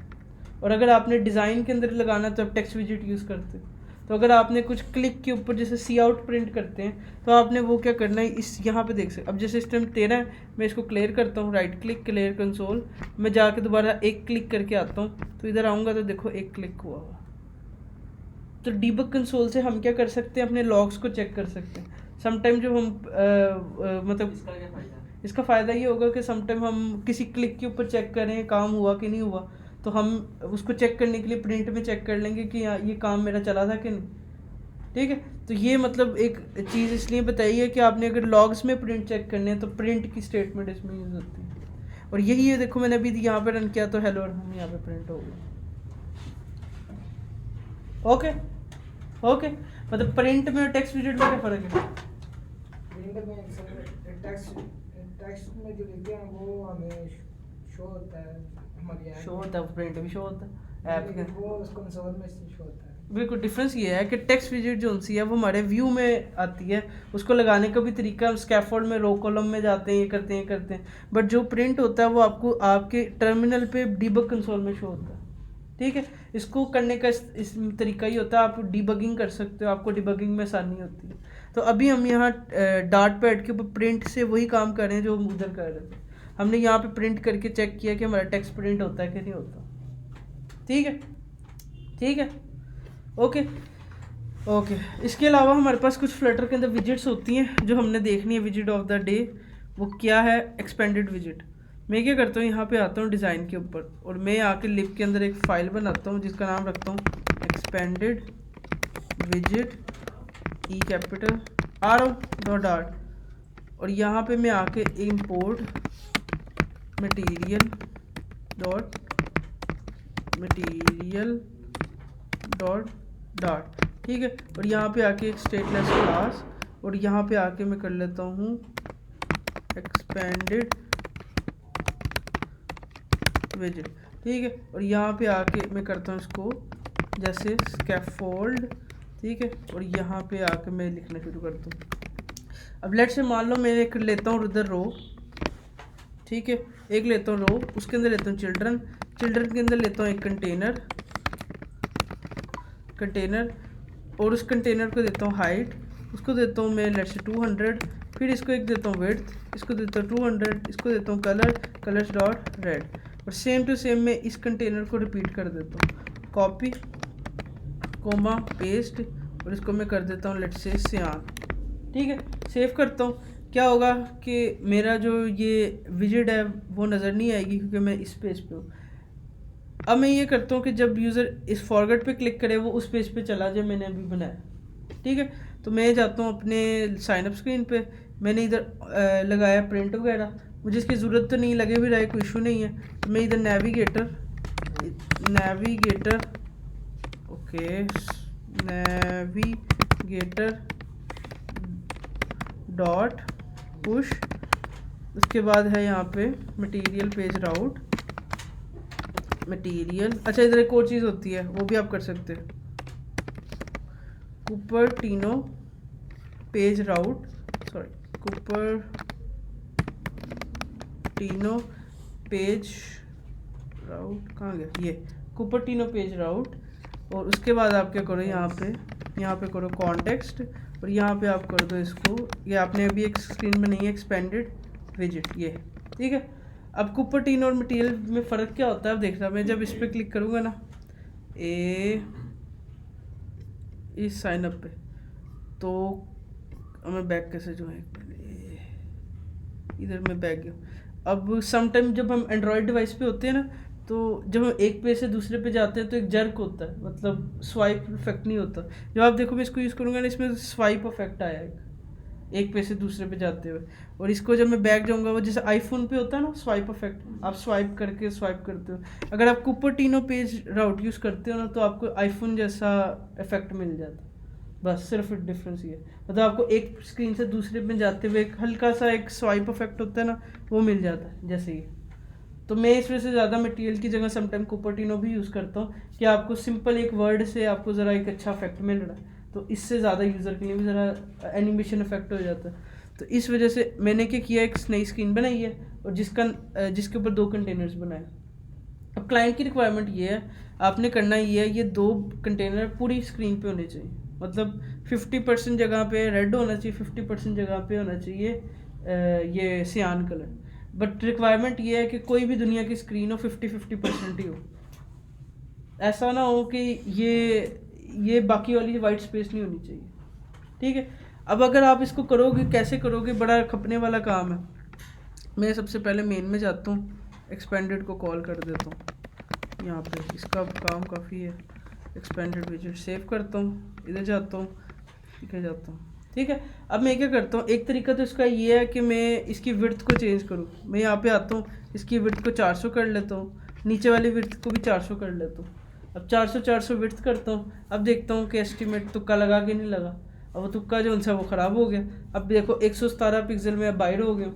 और अगर आपने डिज़ाइन के अंदर लगाना तो आप टेक्स्ट विजिट यूज़ करते हो। तो अगर आपने कुछ क्लिक के ऊपर जैसे सी आउट प्रिंट करते हैं तो आपने वो क्या करना है, इस यहाँ पे देख सकते। अब जैसे इस टाइम 13 है, मैं इसको क्लियर करता हूँ, राइट क्लिक क्लियर कंसोल, मैं जाके दोबारा एक क्लिक करके आता हूँ तो इधर आऊँगा तो देखो एक क्लिक हुआ हुआ। तो डीबग कंसोल से हम क्या कर सकते हैं, अपने लॉग्स को चेक कर सकते हैं। समटाइम जब हम मतलब इसका क्या फ़ायदा है? इसका फ़ायदा ये होगा कि समटाइम हम किसी क्लिक के ऊपर चेक करें काम हुआ कि नहीं हुआ, तो हम उसको चेक करने के लिए प्रिंट में चेक कर लेंगे कि ये काम मेरा चला था कि नहीं, ठीक है। तो ये मतलब एक चीज़ इसलिए बताई है कि आपने अगर लॉग्स में प्रिंट चेक करने हैं तो प्रिंट की स्टेटमेंट इसमें यूज़ होती है। और यही है, देखो मैंने अभी यहाँ पे रन किया तो हेलो हम यहाँ पे प्रिंट हो गया। ओके ओके, मतलब प्रिंट में और टेक्स्ट विजिट में क्या फ़र्क है? प्रिंट में टेक्स्ट में जो लिखते हैं वो हमें शो होता है हमारी ऐप शो में। होता है, प्रिंट भी शो होता है ऐप के। वो उस कंसोल में शो होता है। बिल्कुल डिफरेंस ये है कि टेक्स्ट विजिट जो सी है वो हमारे व्यू में आती है, उसको लगाने का भी तरीका, हम स्कैफोल्ड में रो कॉलम में जाते हैं, ये करते हैं। बट जो प्रिंट होता है वो आपको आपके टर्मिनल पे डीबग कंसोल में शो होता है, ठीक है। इसको करने का इस तरीका ही होता है, आप डीबगिंग कर सकते हो, आपको डीबगिंग में आसानी होती है। तो अभी हम यहाँ डार्ट पैड के ऊपर प्रिंट से वही काम कर रहे हैं जो हम उधर कर रहे थे। हमने यहाँ पे प्रिंट करके चेक किया कि हमारा टेक्स्ट प्रिंट होता है कि नहीं होता, ठीक है ठीक है। ओके ओके, इसके अलावा हमारे पास कुछ फ्लटर के अंदर विजिट्स होती हैं जो हमने देखनी है। विजिट ऑफ द डे वो क्या है, एक्सपेंडेड विजिट। मैं क्या करता हूँ, यहाँ पे आता हूँ डिज़ाइन के ऊपर और मैं आके लिप के अंदर एक फ़ाइल बनाता हूँ जिसका नाम रखता हूँ expanded visit E capital R .dart। और यहाँ पे मैं आके इंपोर्ट मटेरियल डॉट डार्ट, ठीक है। और यहाँ पे आके एक स्टेटलेस क्लास, और यहाँ पे आके मैं कर लेता हूँ एक्सपेंडेड विजिट, ठीक है। और यहाँ पे आके मैं करता हूँ इसको जैसे स्कैफोल्ड, ठीक है। और यहाँ पे आके मैं लिखना शुरू करता हूँ। अब लेट से मान लो मैं एक लेता हूँ उधर रो, ठीक है, एक लेता हूँ रो, उसके अंदर लेता हूँ चिल्ड्रन के अंदर लेता हूँ एक कंटेनर और उस कंटेनर को देता हूँ हाइट, उसको देता हूँ मैं लेट से 200, फिर इसको एक देता हूँ विड्थ, इसको देता हूँ 200, इसको देता हूँ कलर्स डॉट रेड। और सेम टू सेम मैं इस कंटेनर को रिपीट कर देता हूँ, कॉपी कोमा पेस्ट, और इसको मैं कर देता हूँ लेट से सियान, ठीक है। सेव करता हूँ, क्या होगा कि मेरा जो ये विजिट है वो नज़र नहीं आएगी क्योंकि मैं इस पेज पे हूँ। अब मैं ये करता हूँ कि जब यूज़र इस फॉरगेट पे क्लिक करे वो उस पेज पे चला जाए मैंने अभी बनाया, ठीक है। तो मैं जाता हूँ अपने साइनअप स्क्रीन पे, मैंने इधर लगाया प्रिंट वगैरह, मुझे इसकी ज़रूरत तो नहीं लगे भी रहा है, कोई इशू नहीं है। तो मैं इधर navigator okay navigator dot push, उसके बाद है यहाँ पे मटेरियल पेज राउट मटेरियल। अच्छा इधर एक और चीज़ होती है वो भी आप कर सकते हैं, कुपर्टिनो पेज राउट, कुपर्टिनो पेज राउट कहाँ गया, ये कुपर्टिनो पेज राउट। और उसके बाद आप क्या करो, यहाँ पे करो कॉन्टेक्स्ट, और यहाँ पे आप कर दो इसको, ये आपने अभी एक स्क्रीन में नहीं है एक्सपेंडेड विजिट, ये ठीक है। अब कुपर्टिनो और मटेरियल में फ़र्क क्या होता है, अब देख रहा मैं जब इस पर क्लिक करूँगा ना इस साइन अप पे, तो अब मैं बैक कैसे जो है इधर मैं बैक गया। अब सम टाइम जब हम एंड्रॉयड डिवाइस पे होते हैं ना, तो जब हम एक पे से दूसरे पे जाते हैं तो एक जर्क होता है, मतलब स्वाइप इफेक्ट नहीं होता। जब आप देखो मैं इसको यूज़ करूँगा ना, इसमें स्वाइप इफेक्ट आया एक पे से दूसरे पे जाते हुए। और इसको जब मैं बैक जाऊँगा, वो जैसे आईफोन पे होता है ना स्वाइप इफेक्ट, आप स्वाइप करके स्वाइप करते हो। अगर आप कुपर्टिनो पेज राउट यूज़ करते हो ना, तो आपको आईफोन जैसा इफेक्ट मिल जाता है। बस सिर्फ डिफरेंस ये है, मतलब आपको एक स्क्रीन से दूसरे में जाते हुए एक हल्का सा एक स्वाइप इफेक्ट होता है ना, वो मिल जाता है जैसे ये। तो मैं इस वजह से ज़्यादा मटेरियल की जगह समटाइम कुपर्टिनो भी यूज़ करता हूँ कि आपको सिंपल एक वर्ड से आपको ज़रा एक अच्छा इफेक्ट मिल रहा है, तो इससे ज़्यादा यूज़र के लिए भी ज़रा एनिमेशन इफेक्ट हो जाता है। तो इस वजह से मैंने क्या किया, एक नई स्क्रीन बनाई है और जिसके ऊपर 2 कंटेनर्स बनाए। अब क्लाइंट की रिक्वायरमेंट ये है, आपने करना ये है, ये 2 कंटेनर पूरी स्क्रीन पे होने चाहिए, मतलब 50% जगह पे रेड होना चाहिए, 50% जगह पे होना चाहिए ये सियान कलर। बट रिक्वायरमेंट ये है कि कोई भी दुनिया की स्क्रीन हो 50-50% ही हो, ऐसा ना हो कि ये बाकी वाली वाइट स्पेस नहीं होनी चाहिए, ठीक है। अब अगर आप इसको करोगे, कैसे करोगे, बड़ा खपने वाला काम है। मैं सबसे पहले मेन में जाता हूँ, एक्सपेंडेड को कॉल कर देता हूँ यहाँ पे, इसका काम काफ़ी है। एक्सपेंडेड विजेट सेव करता हूँ, इधर जाता हूँ, ठीक है, जाता हूँ, ठीक है। अब मैं क्या करता हूँ, एक तरीका तो इसका ये है कि मैं इसकी विड्थ को चेंज करूँ। मैं यहाँ पे आता हूँ, इसकी विड्थ को 400 कर लेता हूँ, नीचे वाली विड्थ को भी 400 कर लेता हूँ। अब 400 विड्थ करता हूँ। अब देखता हूँ कि एस्टिमेट तुक्का लगा कि नहीं लगा। अब वो तुक्का जो उनसा वो ख़राब हो गया। अब देखो 117 पिक्सल में अब बाहर हो गया।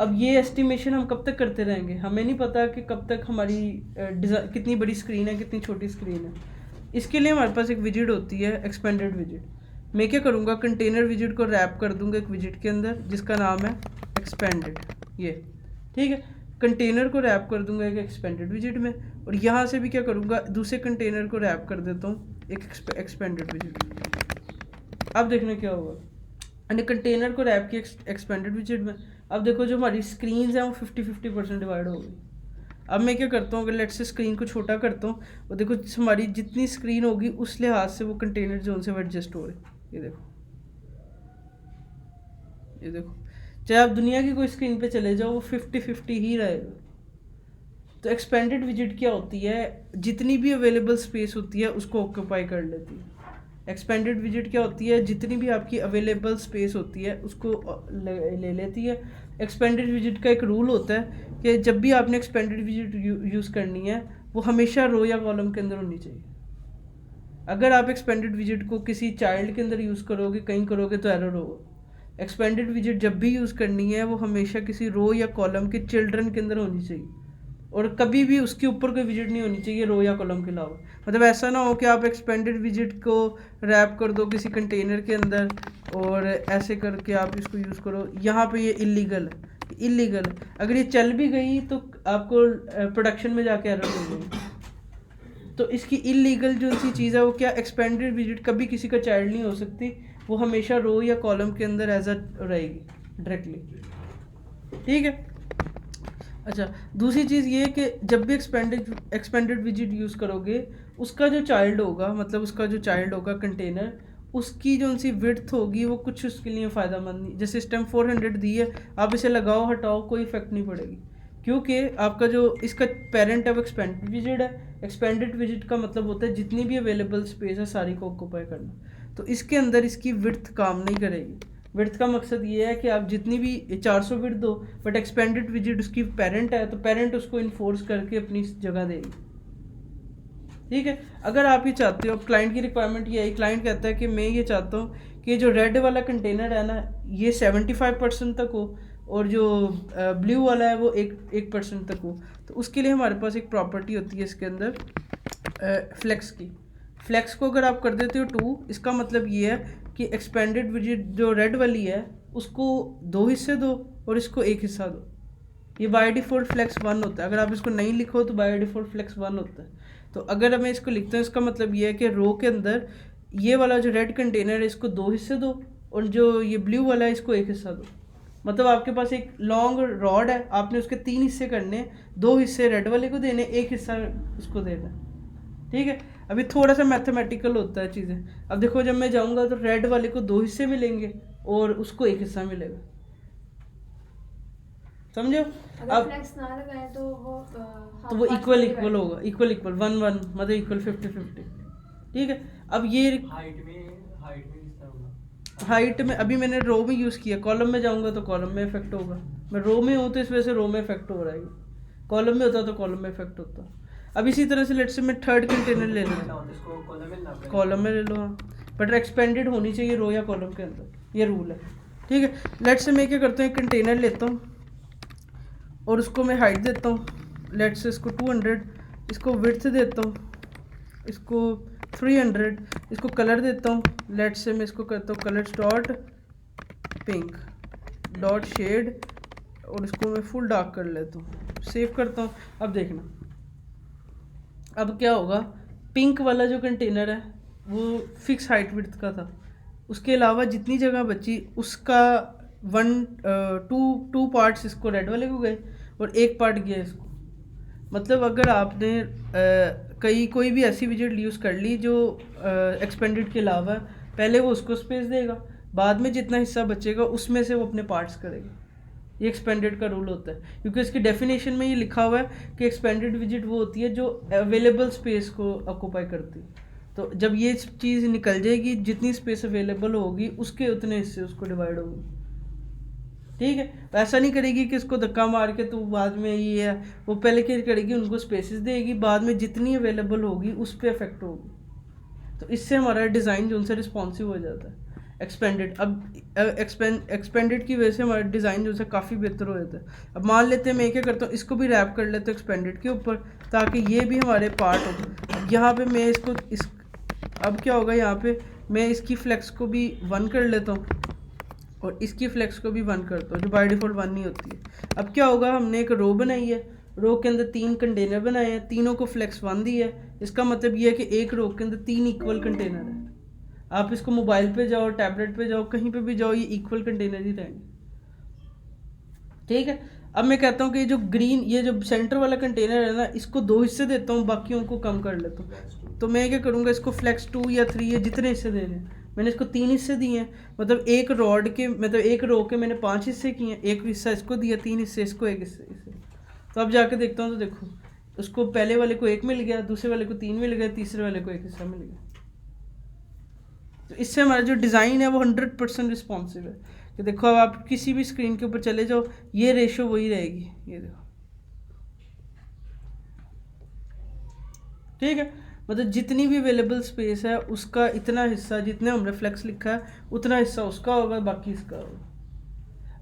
अब ये एस्टिमेशन हम कब तक करते रहेंगे, हमें नहीं पता कि कब तक हमारी कितनी बड़ी स्क्रीन है, कितनी छोटी स्क्रीन है। इसके लिए हमारे पास एक विजिट होती है, एक्सपेंडेड विजिट। मैं क्या करूँगा, कंटेनर विजिट को रैप कर दूंगा एक विजिट के अंदर जिसका नाम है एक्सपेंडेड, ये ठीक है। कंटेनर को रैप कर दूंगा एक एक्सपेंडेड विजिट में, और यहाँ से भी क्या करूँगा, दूसरे कंटेनर को रैप कर देता हूँ एक एक्सपेंडेड विजिट। अब देखना क्या होगा, मैंने कंटेनर को रैप किया एक्सपेंडेड विजिट में। अब देखो जो हमारी स्क्रीन है वो 50-50% डिवाइड हो गई। अब मैं क्या करता हूँ, अगर लेट से स्क्रीन को छोटा करता हूँ, और देखो हमारी जितनी स्क्रीन होगी उस लिहाज से वो कंटेनर जोन से एडजस्ट हो रहे। ये देखो, ये देखो, चाहे आप दुनिया की कोई स्क्रीन पे चले जाओ वो 50-50 ही रहेगा। तो एक्सपेंडेड विजिट क्या होती है, जितनी भी अवेलेबल स्पेस होती है उसको ऑक्यूपाई कर लेती है। एक्सपेंडेड विजिट क्या होती है, जितनी भी आपकी अवेलेबल स्पेस होती है उसको ले लेती है। एक्सपेंडेड विजिट का एक रूल होता है कि जब भी आपने एक्सपेंडेड विजिट यूज़ करनी है वो हमेशा रो या कॉलम के अंदर होनी चाहिए। अगर आप एक्सपेंडेड विजिट को किसी चाइल्ड के अंदर यूज़ करोगे, कहीं करोगे, तो एरर होगा। एक्सपेंडेड विजिट जब भी यूज़ करनी है वो हमेशा किसी रो या कॉलम के चिल्ड्रन के अंदर होनी चाहिए, और कभी भी उसके ऊपर कोई विजिट नहीं होनी चाहिए रो या कॉलम के अलावा। मतलब ऐसा ना हो कि आप एक्सपेंडेड विजिट को रैप कर दो किसी कंटेनर के अंदर और ऐसे करके आप इसको यूज़ करो। यहाँ पे ये इलीगल है, इलीगल है। अगर ये चल भी गई तो आपको प्रोडक्शन में जाके एरर हो जाएगी। तो इसकी इलीगल जो सी चीज़ है वो क्या, एक्सपेंडेड विजिट कभी किसी का चाइल्ड नहीं हो सकती, वो हमेशा रो या कॉलम के अंदर एज अ रहेगी डायरेक्टली, ठीक है। अच्छा, दूसरी चीज़ ये है कि जब भी एक्सपेंडेड विजिट यूज़ करोगे उसका जो चाइल्ड होगा, मतलब उसका जो चाइल्ड होगा कंटेनर, उसकी जो उनसी विड्थ होगी वो कुछ उसके लिए फ़ायदा मंद नहीं। जैसे इस टाइम 400 दी है, आप इसे लगाओ हटाओ कोई इफेक्ट नहीं पड़ेगी, क्योंकि आपका जो इसका पेरेंट है वो एक्सपेंडेड विजिट है। एक्सपेंडेड विजिट का मतलब होता है जितनी भी अवेलेबल स्पेस है सारी को ऑक्यूपाई करना। तो इसके अंदर इसकी विड्थ काम नहीं करेगी। विड्थ का मकसद ये है कि आप जितनी भी 400 विड्थ दो, बट एक्सपेंडेड विजिट उसकी पेरेंट है तो पेरेंट उसको इन्फोर्स करके अपनी जगह देगी, ठीक है। अगर आप ये चाहते हो, क्लाइंट की रिक्वायरमेंट ये है, क्लाइंट कहता है कि मैं ये चाहता हूँ कि जो रेड वाला कंटेनर है ना ये 75% तक हो और जो ब्लू वाला है वो 1% तक हो। तो उसके लिए हमारे पास एक प्रॉपर्टी होती है इसके अंदर फ्लेक्स की। फ्लेक्स को अगर आप कर देते हो 2, इसका मतलब ये है कि एक्सपेंडेड विजिट जो रेड वाली है उसको 2 हिस्से दो और इसको 1 हिस्सा दो। ये बाय डिफ़ॉल्ट फ्लेक्स 1 होता है। अगर आप इसको नहीं लिखो तो बाय डिफ़ॉल्ट फ्लेक्स 1 होता है। तो अगर मैं इसको लिखता हूँ इसका मतलब ये है कि रो के अंदर ये वाला जो रेड कंटेनर है इसको 2 हिस्से दो और जो ये ब्लू वाला है इसको 1 हिस्सा दो। मतलब आपके पास एक लॉन्ग रॉड है, आपने उसके 3 हिस्से करने, 2 हिस्से रेड वाले को देने, 1 हिस्सा उसको देना, ठीक है। अभी थोड़ा सा मैथमेटिकल होता है चीज़ें। अब देखो जब मैं जाऊँगा तो रेड वाले को 2 हिस्से मिलेंगे और उसको एक हिस्सा मिलेगा, समझो। अगर अब फ्लेक्स ना लगाए तो वो इक्वल होगा, इक्वल 1-1 मतलब इक्वल 50-50, ठीक है। अब ये हाइट में किस तरह होगा? हाइट में अभी मैंने रो में यूज़ किया, कॉलम में जाऊंगा तो कॉलम में इफेक्ट होगा। मैं रो में हूँ तो इस वजह से रो में इफेक्ट हो रहा है, कॉलम में होता तो कॉलम में इफेक्ट होता। अब इसी तरह से लेट से मैं थर्ड कंटेनर ले लेता ऐसा हूँ, होता है, इसको कॉलम में ना कॉलम में ले लो, हाँ, बट एक्सपेंडेड होनी चाहिए रो या कॉलम के अंदर, ये रूल है, ठीक है। लेट से मैं क्या करता हूँ, एक कंटेनर लेता हूँ और उसको मैं हाइट देता हूँ, लेट से इसको 200, इसको विड्थ देता हूँ, इसको 300, इसको कलर देता हूँ, लेट से मैं इसको करता हूँ colour dot pink dot shade, और इसको मैं फुल डार्क कर लेता हूँ, सेव करता हूँ। अब देखना अब क्या होगा, पिंक वाला जो कंटेनर है वो फिक्स हाइट विड्थ का था, उसके अलावा जितनी जगह बची उसका 2 पार्ट्स इसको रेड वाले को गए और 1 पार्ट गया इसको। मतलब अगर आपने कोई भी ऐसी विजिट यूज़ कर ली जो एक्सपेंडेड के अलावा, पहले वो उसको स्पेस देगा, बाद में जितना हिस्सा बचेगा उसमें से वो अपने पार्ट्स करेगा। ये एक्सपेंडेड का रूल होता है, क्योंकि इसकी डेफिनेशन में ये लिखा हुआ है कि एक्सपेंडेड विजिट वो होती है जो अवेलेबल स्पेस को ऑक्यूपाई करती है। तो जब ये चीज़ निकल जाएगी, जितनी स्पेस अवेलेबल होगी उसके उतने हिस्से उसको डिवाइड होगी, ठीक है। ऐसा नहीं करेगी कि इसको धक्का मार के तो बाद में ये है, वो पहले क्या करेगी, उनको स्पेसेस देगी, बाद में जितनी अवेलेबल होगी उस पर इफेक्ट होगी। तो इससे हमारा डिज़ाइन जो उनसे रिस्पॉन्सिव हो जाता है एक्सपेंडेड। अब एक्सपेंडेड की वजह से हमारा डिज़ाइन जो है काफ़ी बेहतर हो जाता है। अब मान लेते हैं मैं क्या करता हूँ, इसको भी रैप कर लेता हूँ एक्सपेंडेड के ऊपर, ताकि ये भी हमारे पार्ट हो। यहाँ पे मैं इसको अब क्या होगा, यहाँ पे मैं इसकी फ्लेक्स को भी 1 कर लेता हूँ और इसकी फ्लेक्स को भी 1 करता हूँ, जो बाय डिफ़ॉल्ट 1 नहीं होती है। अब क्या होगा, हमने एक रो बनाई है, रो के अंदर 3 कंटेनर बनाए हैं, तीनों को फ्लेक्स 1 दी है। इसका मतलब ये है कि एक रो के अंदर 3 इक्वल कंटेनर है। आप इसको मोबाइल पे जाओ, टैबलेट पे जाओ, कहीं पे भी जाओ, ये इक्वल कंटेनर ही रहेंगे, ठीक है। अब मैं कहता हूँ कि जो ग्रीन, ये जो सेंटर वाला कंटेनर है ना, इसको 2 हिस्से देता हूँ, बाकियों को कम कर लेता हूँ। तो मैं क्या करूँगा, इसको फ्लेक्स 2 या 3 या जितने हिस्से देने हैं, मैंने इसको 3 हिस्से दिए हैं। मतलब एक रॉड के, मतलब एक रो के मैंने 5 हिस्से किए हैं, एक हिस्सा इसको दिया, 3 हिस्से इसको, एक हिस्से इसे। तो अब जाके देखता हूँ तो देखो, उसको पहले वाले को 1 मिल गया, दूसरे वाले को 3 मिल गया, तीसरे वाले को 1 हिस्सा मिल गया। तो इससे हमारा जो डिज़ाइन है वो 100% रिस्पॉन्सिव है। कि देखो अब आप किसी भी स्क्रीन के ऊपर चले जाओ, ये रेशो वही रहेगी, ये देखो, ठीक है। मतलब जितनी भी अवेलेबल स्पेस है उसका इतना हिस्सा, जितने हमने फ्लेक्स लिखा है उतना हिस्सा उसका होगा, बाकी इसका होगा।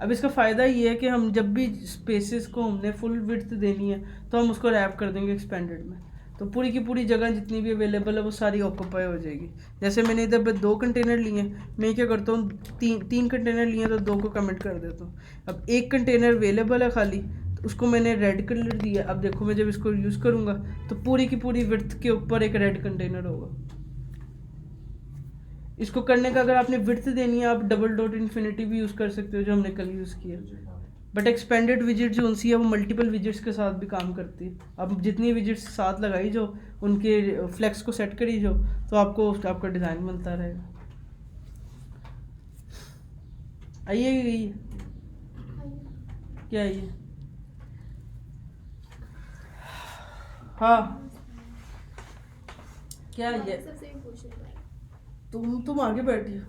अब इसका फ़ायदा ये है कि हम जब भी स्पेसेस को हमने फुल विड्थ देनी है तो हम उसको रैप कर देंगे एक्सपेंडेड में, तो पूरी की पूरी जगह जितनी भी अवेलेबल है वो सारी ऑक्यूपाई हो जाएगी। जैसे मैंने इधर 2 कंटेनर लिए, मैं क्या करता हूँ, 3 कंटेनर लिए तो 2 को कमेंट कर देता हूँ। अब एक कंटेनर अवेलेबल है खाली, तो उसको मैंने रेड कलर दिया। अब देखो मैं जब इसको यूज़ करूँगा तो पूरी की पूरी विड्थ के ऊपर एक रेड कंटेनर होगा। इसको करने का अगर आपने विड्थ देनी है, आप डबल डॉट इन्फिनिटी भी यूज़ कर सकते हो, जो हमने कल यूज़ किया। बट एक्सपेंडेड विजिट जो उनसी है वो मल्टीपल विजिट्स के साथ भी काम करती है। अब जितनी विजिट्स साथ लगाई जो उनके फ्लेक्स को सेट करी जो, तो आपको आपका डिज़ाइन बनता रहेगा। आइए गई क्या आइए, हाँ क्या ये, सबसे भी पूछ रही भाई। तुम आगे बैठी हो,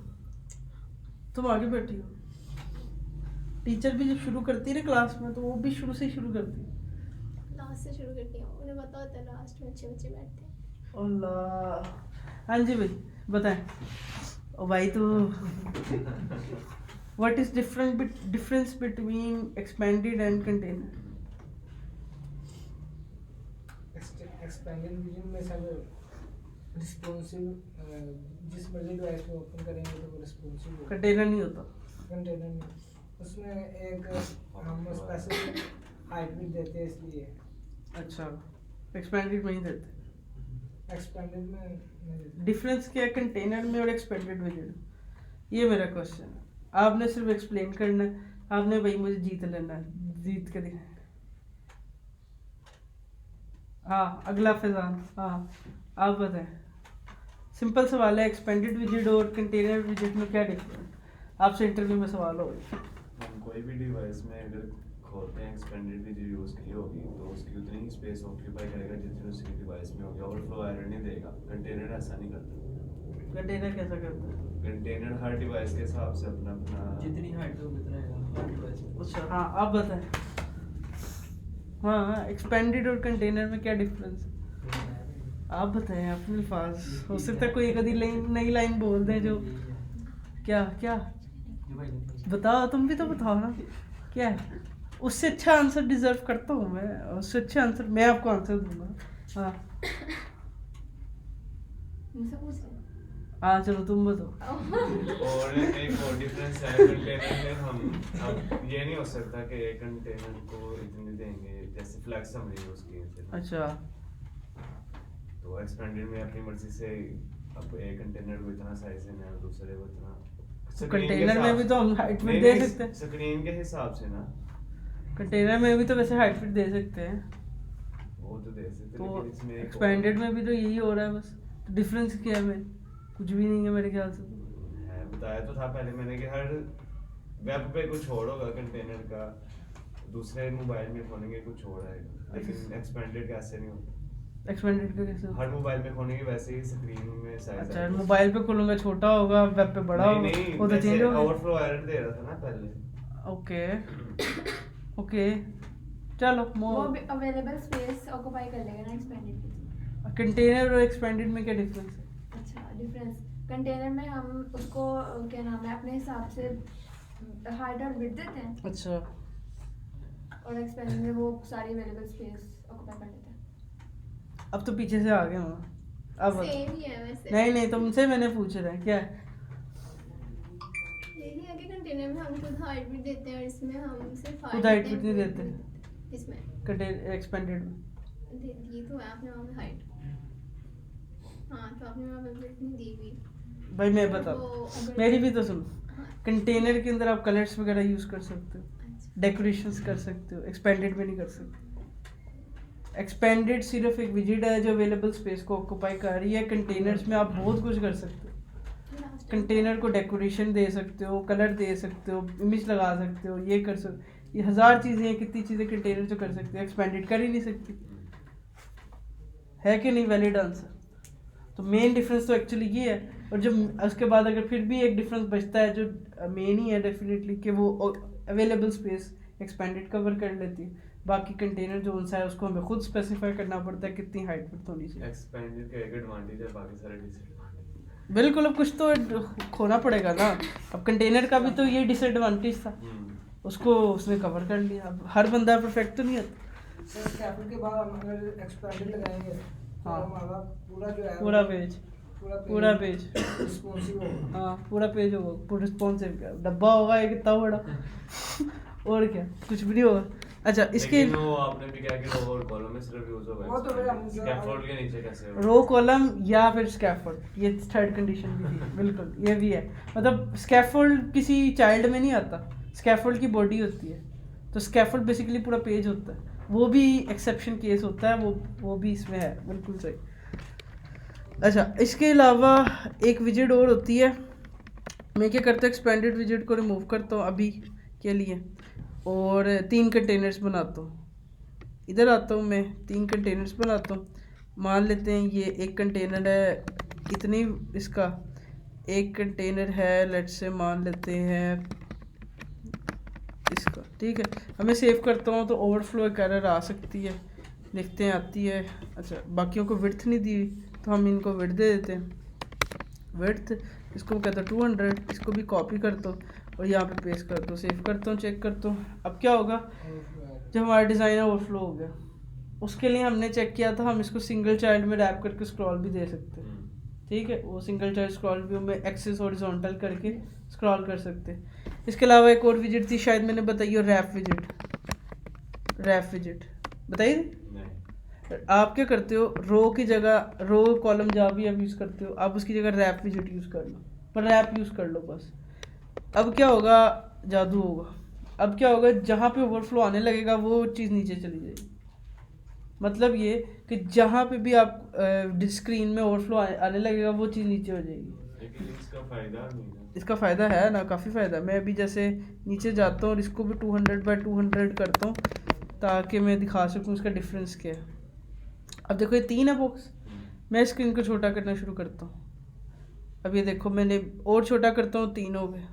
तुम आगे बैठी हो। टीचर भी जब शुरू करती है ना क्लास में, तो वो भी शुरू से ही शुरू करती है, लास्ट से शुरू करती हूँ, उन्हें पता होता है लास्ट में अच्छे बच्चे बैठते हैं। अल्लाह। हाँ जी भाई बताएं। ओ भाई तो what is difference between expanded and container? Expanded vision में सब रिस्पॉन्सिव, जिस मर्जी डिवाइस को ओपन करेंगे तो वो रिस्पॉन्सिव होगा। कंटेनर नहीं होता, कंटेनर में उसमें एक हम स्पेसिफिक हाइट भी देते हैं, इसलिए अच्छा एक्सपेंडेड में ही देते। एक्सपेंडेड में नहीं देते। डिफरेंस क्या है कंटेनर में और एक्सपेंडेड विजिट? ये मेरा क्वेश्चन है, आपने सिर्फ एक्सप्लेन करना है, आपने भाई मुझे जीत लेना है, जीत के दिखाना। हाँ अगला फैजान, हाँ आप बताएं। सिंपल सवाल है, एक्सपेंडेड विजिट और कंटेनर विजिट में क्या डिफरेंस? आपसे इंटरव्यू में सवाल हो हम कोई भी डिवाइस में अगर खोलते हैं एक्सपेंडेड भी यूज़ की होगी तो उसकी उतनी ही स्पेस ऑक्यूपाई करेगा जितनी उसकी डिवाइस में होगी, ओवरफ्लो एरर नहीं देगा। कंटेनर ऐसा नहीं करता। कंटेनर कैसा करता है? कंटेनर हर डिवाइस के हिसाब से अपना अपना जितनी हाइट हो उतना है। अच्छा हाँ आप बताएं। हाँ एक्सपेंडेड और कंटेनर में क्या डिफरेंस है? आप बताएं अपने अल्फाज। हो सकता है कोई कभी नई लाइन बोल दें जो क्या क्या बताओ, तुम भी तो बताओ ना क्या है। उससे अच्छा आंसर डिजर्व करता हूँ मैं, उससे अच्छा आंसर मैं आपको आंसर दूंगा। हाँ मुझसे पूछ रहे हाँ चलो तुम बताओ। और एक और डिफरेंस है कंटेनर में, हम अब ये नहीं हो सकता कि एक कंटेनर को इतने देंगे जैसे फ्लैक्स समरी यूज़ किए थे। अच्छा तो एक्सपेंडेड में अपनी मर्जी से अब एक कंटेनर को इतना साइज देना है, दूसरे को इतना। कंटेनर में भी तो हम हाइट फिट दे सकते हैं। स्क्रीन के हिसाब से ना, कंटेनर में भी तो वैसे हाइट फिट दे सकते हैं। वो तो दे सकते तो लेकिन इसमें एक एक्सपेंडेड में भी तो यही हो रहा है बस। तो डिफरेंस क्या है? मैं कुछ भी नहीं है मेरे ख्याल से। है, बताया तो था पहले मैंने कि हर वेब पे कुछ और होगा कंटेनर का, दूसरे मोबाइल में खोलेंगे कुछ और आएगा, लेकिन एक्सपेंडेड का ऐसे नहीं होता। एक्सपेंडेड का कैसे? हर मोबाइल में खोलेंगे वैसे ही स्क्रीन में साइज अच्छा मोबाइल पे खोलूंगा छोटा होगा, वेब पे बड़ा होगा, नहीं वो तो चेंज होगा। ओवरफ्लो एरर दे रहा था ना पहले। ओके ओके चलो वो अवेलेबल स्पेस ऑक्यूपाई कर लेगा ना एक्सपेंडेड की। कंटेनर और एक्सपेंडेड में क्या डिफरेंस है? अच्छा डिफरेंस कंटेनर में हम उसको क्या नाम है अपने हिसाब से हाइट और विड्थ देते हैं, अच्छा और एक्सपेंडेड में वो सारी अवेलेबल स्पेस ऑक्यूपाई कर लेते हैं। अब तो पीछे से आ गए वहाँ। अब सेम ही है वैसे। नहीं नहीं तुमसे मैंने पूछ रहा है क्या है? यही है कि कंटेनर में हम खुद हाइट भी देते हैं और इसमें हम सिर्फ खुद height भी नहीं देते। इसमें कंटेनर एक्सपेंडेड में ये तो है आपने वहाँ पे हाइट। हाँ तो आपने वहाँ पे width नहीं दी हुई। भाई मैं वो बता अगर- मेरी भी तो सुनो। हाँ, कंटेनर के अंदर आप कलर्स वगैरह यूज कर सकते हो, अच्छा। डेकोरेशंस कर सकते हो, एक्सपेंडेड में नहीं कर सकते। एक्सपेंडेड सिर्फ एक विजिट है जो अवेलेबल स्पेस को ऑक्यूपाई कर रही है। कंटेनर्स में आप बहुत कुछ कर सकते हो। Last time- कंटेनर को डेकोरेशन दे सकते हो, कलर दे सकते हो, इमेज लगा सकते हो, ये कर सकते, ये हजार चीज़ें हैं। कितनी चीज़ें कंटेनर जो कर सकते हो एक्सपेंडेड कर ही नहीं सकती, है कि नहीं? Valid answer. तो मेन डिफरेंस तो एक्चुअली ये है। और जब उसके बाद अगर फिर भी एक डिफरेंस बचता है जो मेन ही है डेफिनेटली, कि वो अवेलेबल स्पेस एक्सपेंडेड कवर कर लेती है। बाकी कंटेनर जो उनसा है उसको हमें खुद स्पेसिफाई करना पड़ता है कितनी हाइट विड्थ होनी चाहिए। एक्सपेंडेड का एक एडवांटेज है, बाकी सारे डिसएडवांटेज। बिल्कुल, अब कुछ तो खोना पड़ेगा ना। अब कंटेनर का भी तो ये डिसएडवांटेज था, उसको उसने कवर कर लिया। अब हर बंदा परफेक्ट तो नहीं होता। सर स्कैफोल्ड के बाद हम अगर एक्सपेंडेड लगाएंगे तो हाँ। हमारा पूरा जो है पूरा पेज पूरा पेज रिस्पॉन्सिव होगा। हाँ पूरा पेज होगा, पूरा रिस्पॉन्सिव। क्या डब्बा होगा ये कितना बड़ा और क्या, कुछ भी नहीं होगा। अच्छा इसके लेकिन वो आपने भी क्या कि रो और कॉलम में सिर्फ यूज होगा, वो तो मेरा मुद्दा- स्कैफोल्ड के नीचे कैसे होगा? रो कॉलम या फिर स्कैफोल्ड, ये थर्ड कंडीशन भी थी। बिल्कुल ये भी है। मतलब स्कैफोल्ड किसी चाइल्ड में नहीं आता, स्कैफोल्ड की बॉडी होती है। तो स्कैफोल्ड बेसिकली पूरा पेज होता है, वो भी एक्सेप्शन केस होता है, वो भी इसमें है। बिल्कुल सही। अच्छा इसके अलावा एक विजिट और होती है। मैं क्या करता हूँ, एक्सपेंडेड विजिट को रिमूव करता हूँ अभी के लिए, और 3 कंटेनर्स बनाता हूँ। इधर आता हूँ मैं, 3 कंटेनर्स बनाता हूँ। मान लेते हैं ये एक कंटेनर है इतनी, इसका एक कंटेनर है लेट्स से मान लेते हैं इसका, ठीक है। अब मैं सेव करता हूँ तो ओवरफ्लो एक एरर आ सकती है, देखते हैं आती है। अच्छा बाकियों को विड्थ नहीं दी तो हम इनको विड्थ दे देते हैं। विड्थ इसको कहता हूँ 200, इसको भी कॉपी करता हूँ और यहाँ पे पेस्ट करता हूँ, सेव करता हूँ, चेक करता हूँ। अब क्या होगा, जब हमारा डिज़ाइन ओवरफ्लो हो गया, उसके लिए हमने चेक किया था हम इसको सिंगल चाइल्ड में रैप करके स्क्रॉल भी दे सकते हैं, ठीक है। वो सिंगल चाइल्ड स्क्रॉल व्यू में एक्सेस हॉरिजॉन्टल करके स्क्रॉल कर सकते हैं। इसके अलावा एक और विजिट थी, शायद मैंने बताई हो, रैप विजिट बताइए। नहीं, आप क्या करते हो, रो की जगह, रो कॉलम जहाँ भी आप यूज़ करते हो, आप उसकी जगह रैप विजिट यूज़ कर लो, पर रैप यूज़ कर लो बस। अब क्या होगा, जादू होगा। अब क्या होगा, जहाँ पे ओवरफ्लो आने लगेगा वो चीज़ नीचे चली जाएगी। मतलब ये कि जहाँ पे भी आप स्क्रीन में ओवरफ्लो आने लगेगा वो चीज़ नीचे हो जाएगी। लेकिन इसका फायदा नहीं है। इसका फ़ायदा है ना, काफ़ी फ़ायदा है। मैं अभी जैसे नीचे जाता हूँ और इसको भी 200x200 करता हूँ ताकि मैं दिखा सकूँ इसका डिफरेंस क्या है। अब देखो ये 3 है बॉक्स, मैं स्क्रीन को छोटा करना शुरू करता हूँ। अब ये देखो मैंने और छोटा करता हूँ, 3 हो गए। एक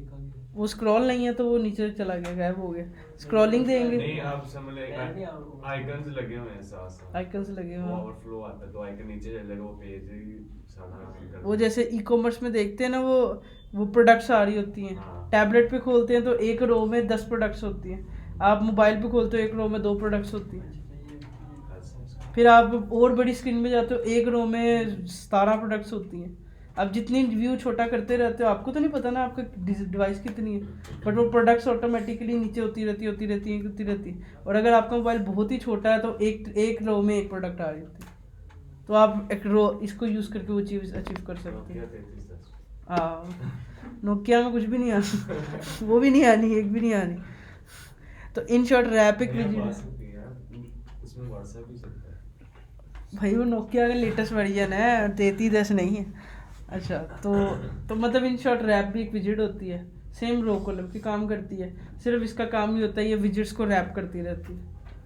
आ गया। वो स्क्रॉल नहीं है तो वो नीचे चला गया, गायब हो गया। स्क्रॉलिंग देंगे, नहीं आप समझ ले ऐड नहीं आपको। आइकन्स लगे हुए हैं साथ साथ, आइकन्स लगे हुए हैं। ओवरफ्लो आता है तो आइकन नीचे चलेगा, वो पेज ही सारा कर वो जैसे ई कॉमर्स में देखते हैं ना, वो प्रोडक्ट्स आ रही होती हैं। हाँ। टैबलेट पे खोलते हैं तो एक रो में 10 प्रोडक्ट्स होती हैं। आप मोबाइल पे खोलते हो एक रो में 2 प्रोडक्ट्स होती हैं। फिर आप और बड़ी स्क्रीन में जाते हो, एक रो में 17 प्रोडक्ट्स होती हैं। अब जितनी व्यू छोटा करते रहते हो, आपको तो नहीं पता ना आपका डिवाइस कितनी है, बट वो प्रोडक्ट्स ऑटोमेटिकली नीचे होती रहती है। और अगर आपका मोबाइल बहुत ही छोटा है तो एक रो में एक प्रोडक्ट आ रही होती है। तो आप एक रो इसको यूज़ करके वो चीज़ अचीव कर सकते हैं। हाँ, नोकिया में कुछ भी नहीं आनी वो भी नहीं आनी, एक भी नहीं आनी। तो इन शॉर्ट रैपिक विजिट, उसमें व्हाट्सएप भी चलता है भाई वो नोकिया का लेटेस्ट वर्जन है, 3310 नहीं है। अच्छा तो मतलब इन शॉर्ट रैप भी एक विजिट होती है, सेम रो कॉलम की काम करती है। सिर्फ इसका काम ही होता है ये विजिट्स को रैप करती रहती है,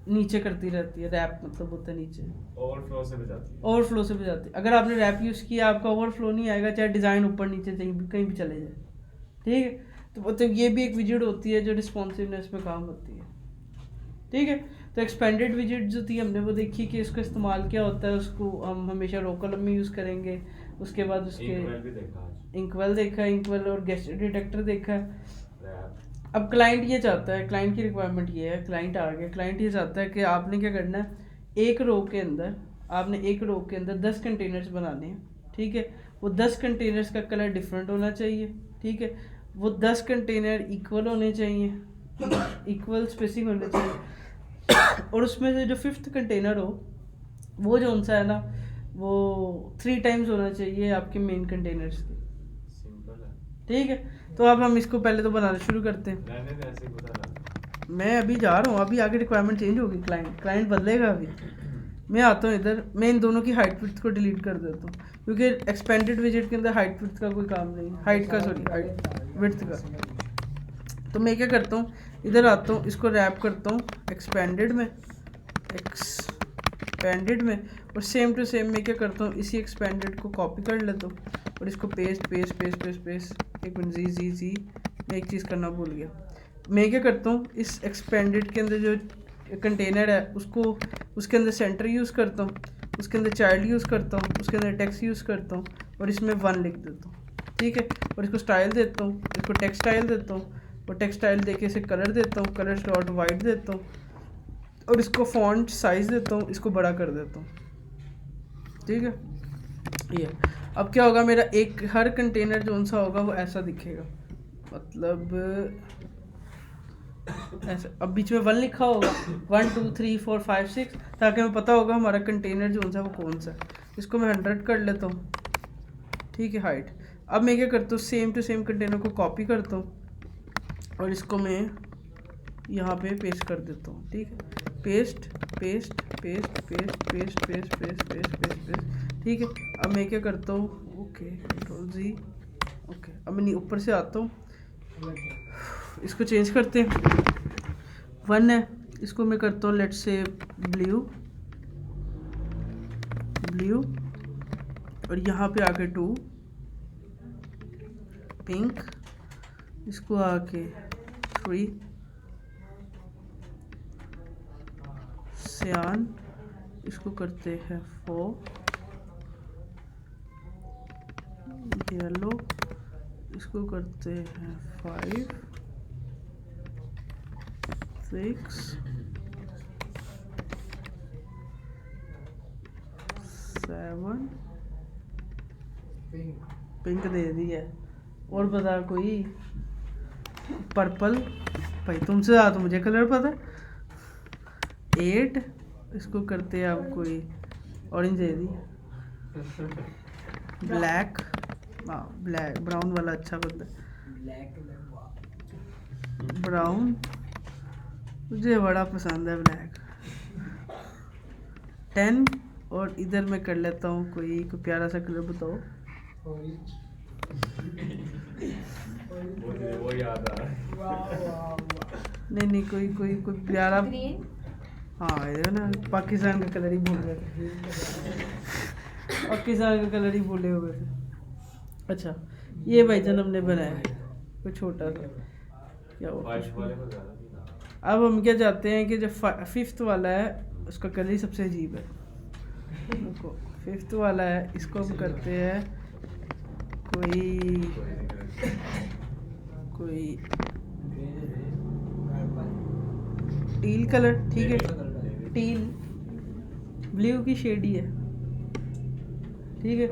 नीचे करती रहती है। रैप मतलब होता है नीचे, ओवरफ्लो से बजाती है। ओवरफ्लो से बजाती है। अगर आपने रैप यूज़ किया आपका ओवरफ्लो नहीं आएगा, चाहे डिज़ाइन ऊपर नीचे कहीं भी चले जाए, ठीक है। तो मतलब ये भी एक विजिट होती है जो रिस्पॉन्सिवनेस पे काम होती है, ठीक है। तो एक्सपेंडेड विजिट जो थी हमने वो देखी कि इसका इस्तेमाल क्या होता है। उसको हम हमेशा रो कॉलम में यूज़ करेंगे। उसके बाद उसके इंकवेल भी देखा आज, इंकवेल देखा, इंकवेल और गेस्ट डिटेक्टर देखा। रैप अब क्लाइंट ये चाहता है, क्लाइंट की रिक्वायरमेंट ये है, क्लाइंट आ गया, क्लाइंट ये चाहता है कि आपने क्या करना है, एक रो के अंदर 10 कंटेनर्स बनाने हैं, ठीक है। वो 10 कंटेनर्स का कलर डिफरेंट होना चाहिए, ठीक है। वो 10 कंटेनर इक्वल होने चाहिए, इक्वल स्पेसिंग होने चाहिए। और उसमें से जो 5th कंटेनर हो वो जो उनसा है ना, वो 3 टाइम्स होना चाहिए आपके मेन कंटेनर्स के, सिंपल है। ठीक है। तो अब हम इसको पहले तो बनाना शुरू करते हैं। मैंने भी ऐसे ही पता लगा। मैं अभी जा रहा हूँ, अभी आगे रिक्वायरमेंट चेंज होगी, क्लाइंट बदलेगा अभी। मैं आता हूँ इधर, मैं इन दोनों की हाइट विड्थ को डिलीट कर देता हूँ क्योंकि एक्सपेंडेड विजिट के अंदर हाइट विड्थ का कोई काम नहीं है, हाइट विड्थ का। तो मैं क्या करता हूँ, इधर आता हूँ, इसको रैप करता हूँ एक्सपेंडेड में और सेम टू सेम मैं क्या करता हूँ, इसी एक्सपेंडेड को कॉपी कर लेता हूँ और इसको पेस्ट। एक मिनट, जी मैं एक चीज़ करना भूल गया। मैं क्या करता हूँ, इस एक्सपेंडेड के अंदर जो कंटेनर है उसको उसके अंदर सेंटर यूज़ करता हूँ, उसके अंदर चाइल्ड यूज़ करता हूँ, उसके अंदर टेक्स्ट यूज़ करता हूँ और इसमें 1 लिख देता हूँ, ठीक है। और इसको स्टाइल देता हूँ, इसको टेक्स्ट स्टाइल देता हूँ और टेक्स्ट स्टाइल देके इसे कलर देता हूँ, कलर डॉट वाइट देता हूँ और इसको फॉन्ट साइज़ देता हूँ, इसको बड़ा कर देता हूँ, ठीक है। ये अब क्या होगा, मेरा हर कंटेनर जो सा होगा वो ऐसा दिखेगा, मतलब ऐसा। अब बीच में 1 लिखा होगा, 1 2 3 4 5 6, ताकि हमें पता होगा हमारा कंटेनर जो सा वो कौन सा है। इसको मैं 100 कर लेता हूँ, ठीक है, हाइट। अब मैं क्या करता हूँ, सेम टू सेम कंटेनर को कॉपी करता हूँ और इसको मैं यहाँ पे पेस्ट कर देता हूँ, ठीक है। पेस्ट, ठीक है। अब मैं क्या करता हूँ, ओके, कंट्रोल जी, ओके। अब मैं ऊपर से आता हूँ, इसको चेंज करते हैं। 1 है, इसको मैं करता हूँ लेट्स से ब्लू और यहाँ पे आके 2 पिंक, इसको आके 3 सियान, इसको करते हैं 4 येलो, इसको करते हैं 5 6 7 पिंक दे दी है। और बता कोई, पर्पल, भाई तुमसे ज़्यादा तो मुझे कलर पता है। 8, इसको करते हैं आप कोई ऑरेंज दे दी। ब्लैक, ब्राउन वाला अच्छा बनता है, ब्राउन मुझे बड़ा पसंद है, ब्लैक। 10 और इधर मैं कर लेता हूँ कोई प्यारा सा कलर, बताओ। वो याद आ रहा है। वाह वाह वाह। नहीं नहीं, कोई कोई कोई प्यारा। ग्रीन। हाँ ये ना, पाकिस्तान का कलर ही भूल गए थे, पाकिस्तान का कलर ही भूले हुए थे। अच्छा, ये भाईजान हमने बनाया है कोई छोटा सा, क्या हुआ। फाइव वाले को ज़्यादा नहीं था। अब हम क्या चाहते हैं कि जो 5th वाला है उसका कलर ही सबसे अजीब है। देखो 5th वाला है, इसको हम करते हैं कोई कोई टील कलर, ठीक है, टील ब्लू की शेड ही है, ठीक है।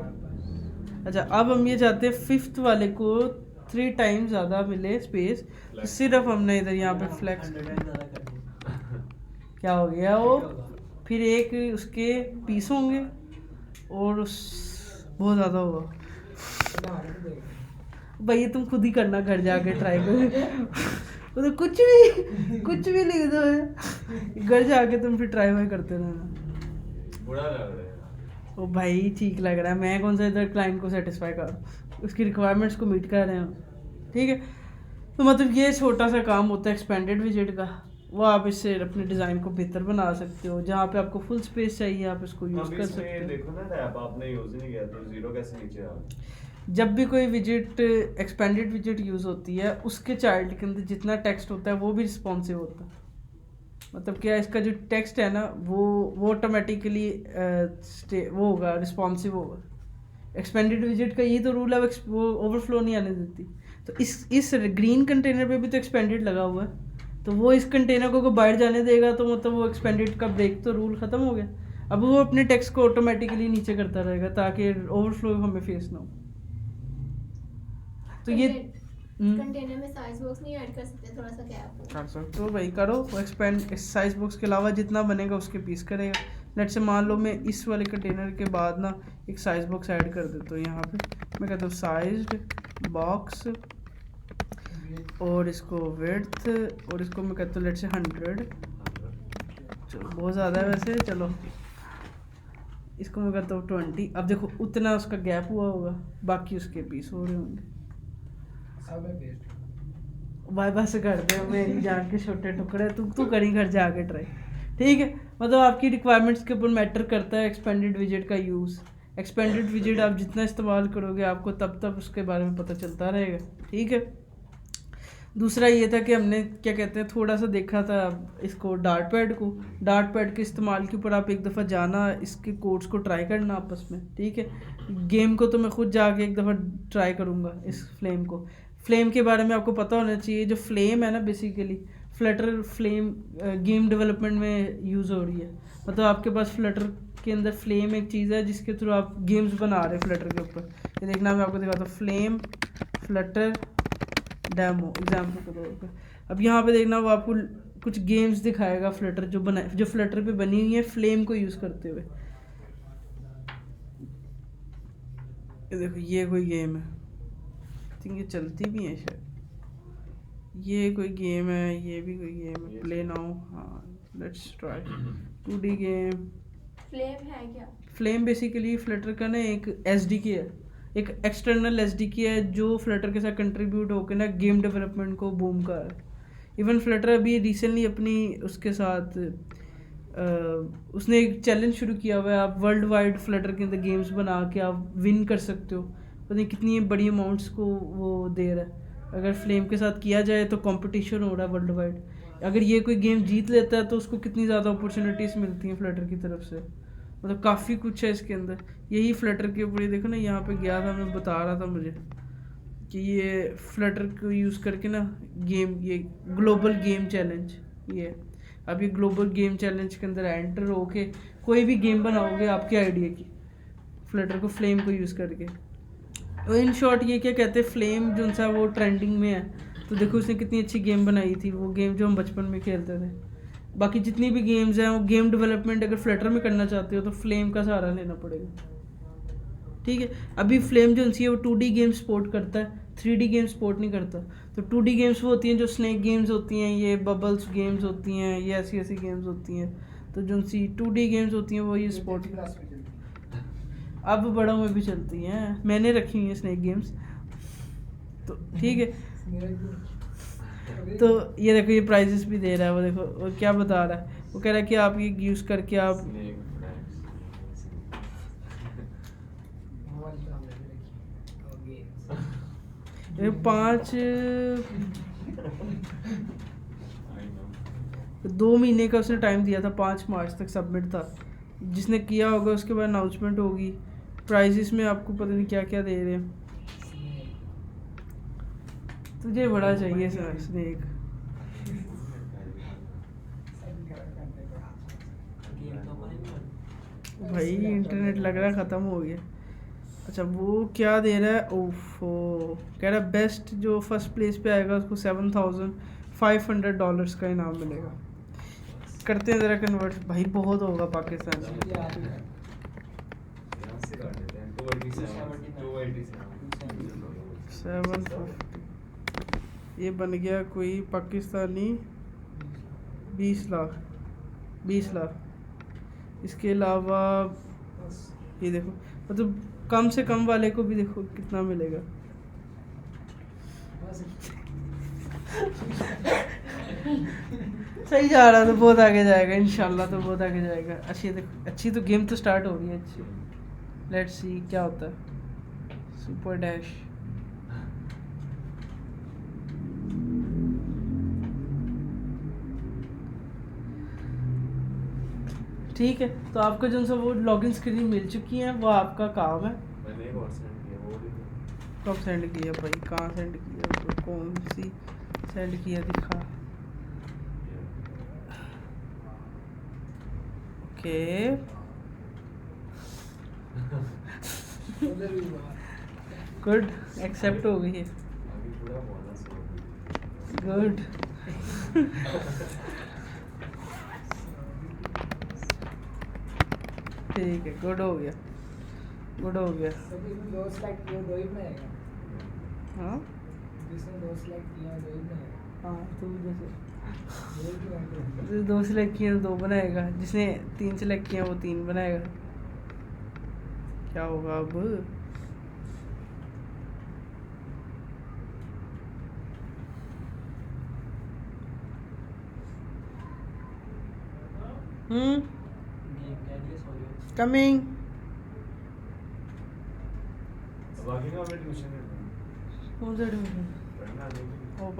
अच्छा, अब हम ये चाहते हैं 5th वाले को 3 टाइम ज़्यादा मिले स्पेस, तो सिर्फ हमने इधर यहाँ पे फ्लेक्स, 100 टाइम ज़्यादा कर दिया। क्या हो गया वो, फिर एक उसके पीस होंगे और बहुत ज़्यादा होगा। बना के देख। भाई तुम खुद ही करना, घर जाके ट्राई करो। तो कुछ भी लिख दो है, घर जाके तुम फिर ट्राई वाई करते रहना। बुरा लग रहा है। ओ भाई ठीक लग रहा है, मैं कौन सा इधर क्लाइंट को सेटिस्फाई कर, उसकी रिक्वायरमेंट्स को मीट कर रहे हैं, ठीक है। तो मतलब ये छोटा सा काम होता है एक्सपेंडेड विजेट का, वो आप इससे अपने डिज़ाइन को बेहतर बना सकते हो। जहाँ पे आपको फुल स्पेस चाहिए आप इसको यूज़ अभी कर इसमें सकते हो। देखो ना टैब आपने यूज ही नहीं किया तो जीरो कैसे नीचे आ गया? जब भी कोई विजिट एक्सपेंडेड विजिट यूज़ होती है, उसके चाइल्ड के अंदर जितना टेक्स्ट होता है वो भी रिस्पॉन्सिव होता है। मतलब क्या, इसका जो टेक्स्ट है ना वो ऑटोमेटिकली वो होगा, रिस्पॉन्सिव होगा। एक्सपेंडेड विजिट का यही तो रूल है, वो ओवरफ्लो नहीं आने देती। तो इस ग्रीन कंटेनर पे भी तो एक्सपेंडेड लगा हुआ है, तो वो इस कंटेनर को बाहर जाने देगा तो मतलब वो एक्सपेंडेड का ब्रेक तो रूल ख़त्म हो गया। अब वो अपने टेक्स्ट को ऑटोमेटिकली नीचे करता रहेगा ताकि ओवरफ्लो हमें फेस ना हो। तो ये कंटेनर में साइज बॉक्स नहीं ऐड कर सकते, थोड़ा सा गैप हो। कर सकते हो भाई, करो। वो एक्सपेंड इस साइज बॉक्स के अलावा जितना बनेगा उसके पीस करेगा। लेट से मान लो मैं इस वाले कंटेनर के बाद ना एक साइज बॉक्स ऐड कर देता हूँ यहाँ पे, मैं कहता हूँ साइज्ड बॉक्स और इसको विड्थ और इसको मैं कहता हूँ लेट से 100। चलो बहुत ज़्यादा है वैसे, चलो इसको मैं कहता हूँ 20। अब देखो उतना उसका गैप हुआ होगा, बाकी उसके पीस हो रहे होंगे। सब है बेस्ट। भाई बस कर दे, मेरी जान के छोटे टुकड़े, तू करी घर जाके ट्राई, ठीक है। मतलब आपकी रिक्वायरमेंट्स के ऊपर मैटर करता है एक्सपेंडेड विजेट का यूज़। एक्सपेंडेड विजेट आप जितना इस्तेमाल करोगे आपको तब उसके बारे में पता चलता रहेगा, ठीक है। दूसरा ये था कि हमने क्या कहते हैं थोड़ा सा देखा था इसको डार्ट पैड के इस्तेमाल के ऊपर आप एक दफ़ा जाना, इसके कोड्स को ट्राई करना आपस में, ठीक है। गेम को तो मैं खुद जाके एक दफ़ा ट्राई करूँगा। इस फ्लेम के बारे में आपको पता होना चाहिए। जो फ्लेम है ना, basically Flutter flame game development में यूज़ हो रही है। मतलब आपके पास फ्लटर के अंदर फ्लेम एक चीज़ है जिसके थ्रू आप गेम्स बना रहे हैं फ्लटर के ऊपर। ये देखना मैं आपको दिखाता हूँ, फ्लेम फ्लटर डेमो एग्जाम्पल के तौर पे। अब यहाँ पे देखना वो आपको कुछ गेम्स दिखाएगा फ्लटर जो फ्लटर पे बनी हुई है फ्लेम को यूज़ करते हुए। ये देखो ये कोई गेम है, आई थिंक ये चलती भी है शायद। ये कोई गेम है, ये भी कोई गेम है, प्ले नाउ। हाँ let's try 2D game. Flame है क्या? फ्लेम बेसिकली फ्लटर का ना एक एसडीके है, एक एक्सटर्नल एसडीके है जो फ्लटर के साथ कंट्रीब्यूट होकर ना गेम डेवलपमेंट को बूम कर रहा है। इवन फ्लटर अभी रिसेंटली अपनी उसके साथ उसने एक चैलेंज शुरू किया हुआ है, आप वर्ल्ड वाइड फ्लटर के अंदर गेम्स बना के आप विन कर सकते हो। पता नहीं कितनी बड़ी अमाउंट्स को वो दे रहा है। अगर फ्लेम के साथ किया जाए तो कंपटीशन हो रहा है वर्ल्ड वाइड। अगर ये कोई गेम जीत लेता है तो उसको कितनी ज़्यादा अपॉर्चुनिटीज़ मिलती हैं फ्लटर की तरफ से। मतलब काफ़ी कुछ है इसके अंदर। यही फ्लटर के ऊपर देखो ना, यहाँ पे गया था मैं, बता रहा था मुझे कि ये फ्लटर को यूज़ करके ना गेम, ये ग्लोबल गेम चैलेंज, ये अब ये ग्लोबल गेम चैलेंज के अंदर एंटर होके कोई भी गेम बनाओगे आपके आइडिया की, फ्लटर को फ्लेम को यूज़ करके। और इन शॉर्ट ये क्या कहते हैं, फ्लेम जो सा वो ट्रेंडिंग में है। तो देखो उसने कितनी अच्छी गेम बनाई थी, वो गेम जो हम बचपन में खेलते थे। बाकी जितनी भी गेम्स हैं वो गेम डेवलपमेंट अगर फ्लटर में करना चाहते हो तो फ्लेम का सहारा लेना पड़ेगा, ठीक है। अभी फ्लेम जो है वो 2D गेम सपोर्ट करता है, 3D गेम सपोर्ट नहीं करता। तो 2D गेम्स वो होती हैं जो स्नेक गेम्स होती हैं, ये बबल्स गेम्स होती हैं, ये ऐसी गेम्स होती हैं। तो जो सी 2D गेम्स होती हैं वो ये सपोर्ट क्लास में चलती है। अब बड़ों में भी चलती हैं, मैंने रखी हुई हैं स्नेक गेम्स। तो ठीक है। मेरा तो ये देखो ये प्राइजेस भी दे रहा है वो देखो, वो क्या बता रहा है, वो कह रहा है कि आप ये यूज़ करके आप स्नेक फ्रैंक्स मोबाइल पे हमने भी रखी और गेम्स ये 5 आई नो 2 महीने का उसने टाइम दिया था, 5 मार्च तक सबमिट था। जिसने किया होगा उसके बाद अनाउंसमेंट होगी। प्राइजेस में आपको पता नहीं क्या क्या दे रहे हैं। तुझे बड़ा चाहिए सर स्नेक। गेम तो हमारे भी भाई इंटरनेट लग रहा है ख़त्म हो गया। अच्छा वो क्या दे रहा है, ओफो कह रहा है बेस्ट जो फर्स्ट प्लेस पे आएगा उसको $7,500 का इनाम मिलेगा। करते हैं ज़रा कन्वर्ट, भाई बहुत होगा पाकिस्तान में। यहाँ से काट देते हैं 287 750 ये बन गया कोई पाकिस्तानी 20 लाख। इसके अलावा ये देखो मतलब कम से कम वाले को भी देखो कितना मिलेगा। सही जा रहा है तो बहुत आगे जाएगा इंशाल्लाह, तो बहुत आगे जाएगा। अच्छी तो गेम तो स्टार्ट हो रही है अच्छी। लेट्स सी क्या होता है। सुपर डैश ठीक है। तो आपको जो सा वो लॉगिन स्क्रीन मिल चुकी है, वो आपका काम है। मैंने एक और सेंड किया वो भी कब सेंड किया भाई, कहाँ सेंड किया, तो कौन सी सेंड किया दिखा। ओके उधर भी बाहर गुड, एक्सेप्ट हो गई है। अभी पूरा बोनस हो गुड ठीक है, गुड हो गया। सभी में 2 लाख किया 2 ही बनाएगा। हाँ जिसने 2 लाख किया 2 ही बनाएगा। हाँ तो जैसे ये भी बनाएगा। जिसने 2 सेलेक्ट किए तो 2 बनाएगा, जिसने 3 सेलेक्ट किया वो 3 बनाएगा। क्या होगा अब। गेम क्या लिए सॉरी कमिंग। बाकी का मैं ट्यूशन में कौन सा एडमिशन? पढ़ना नहीं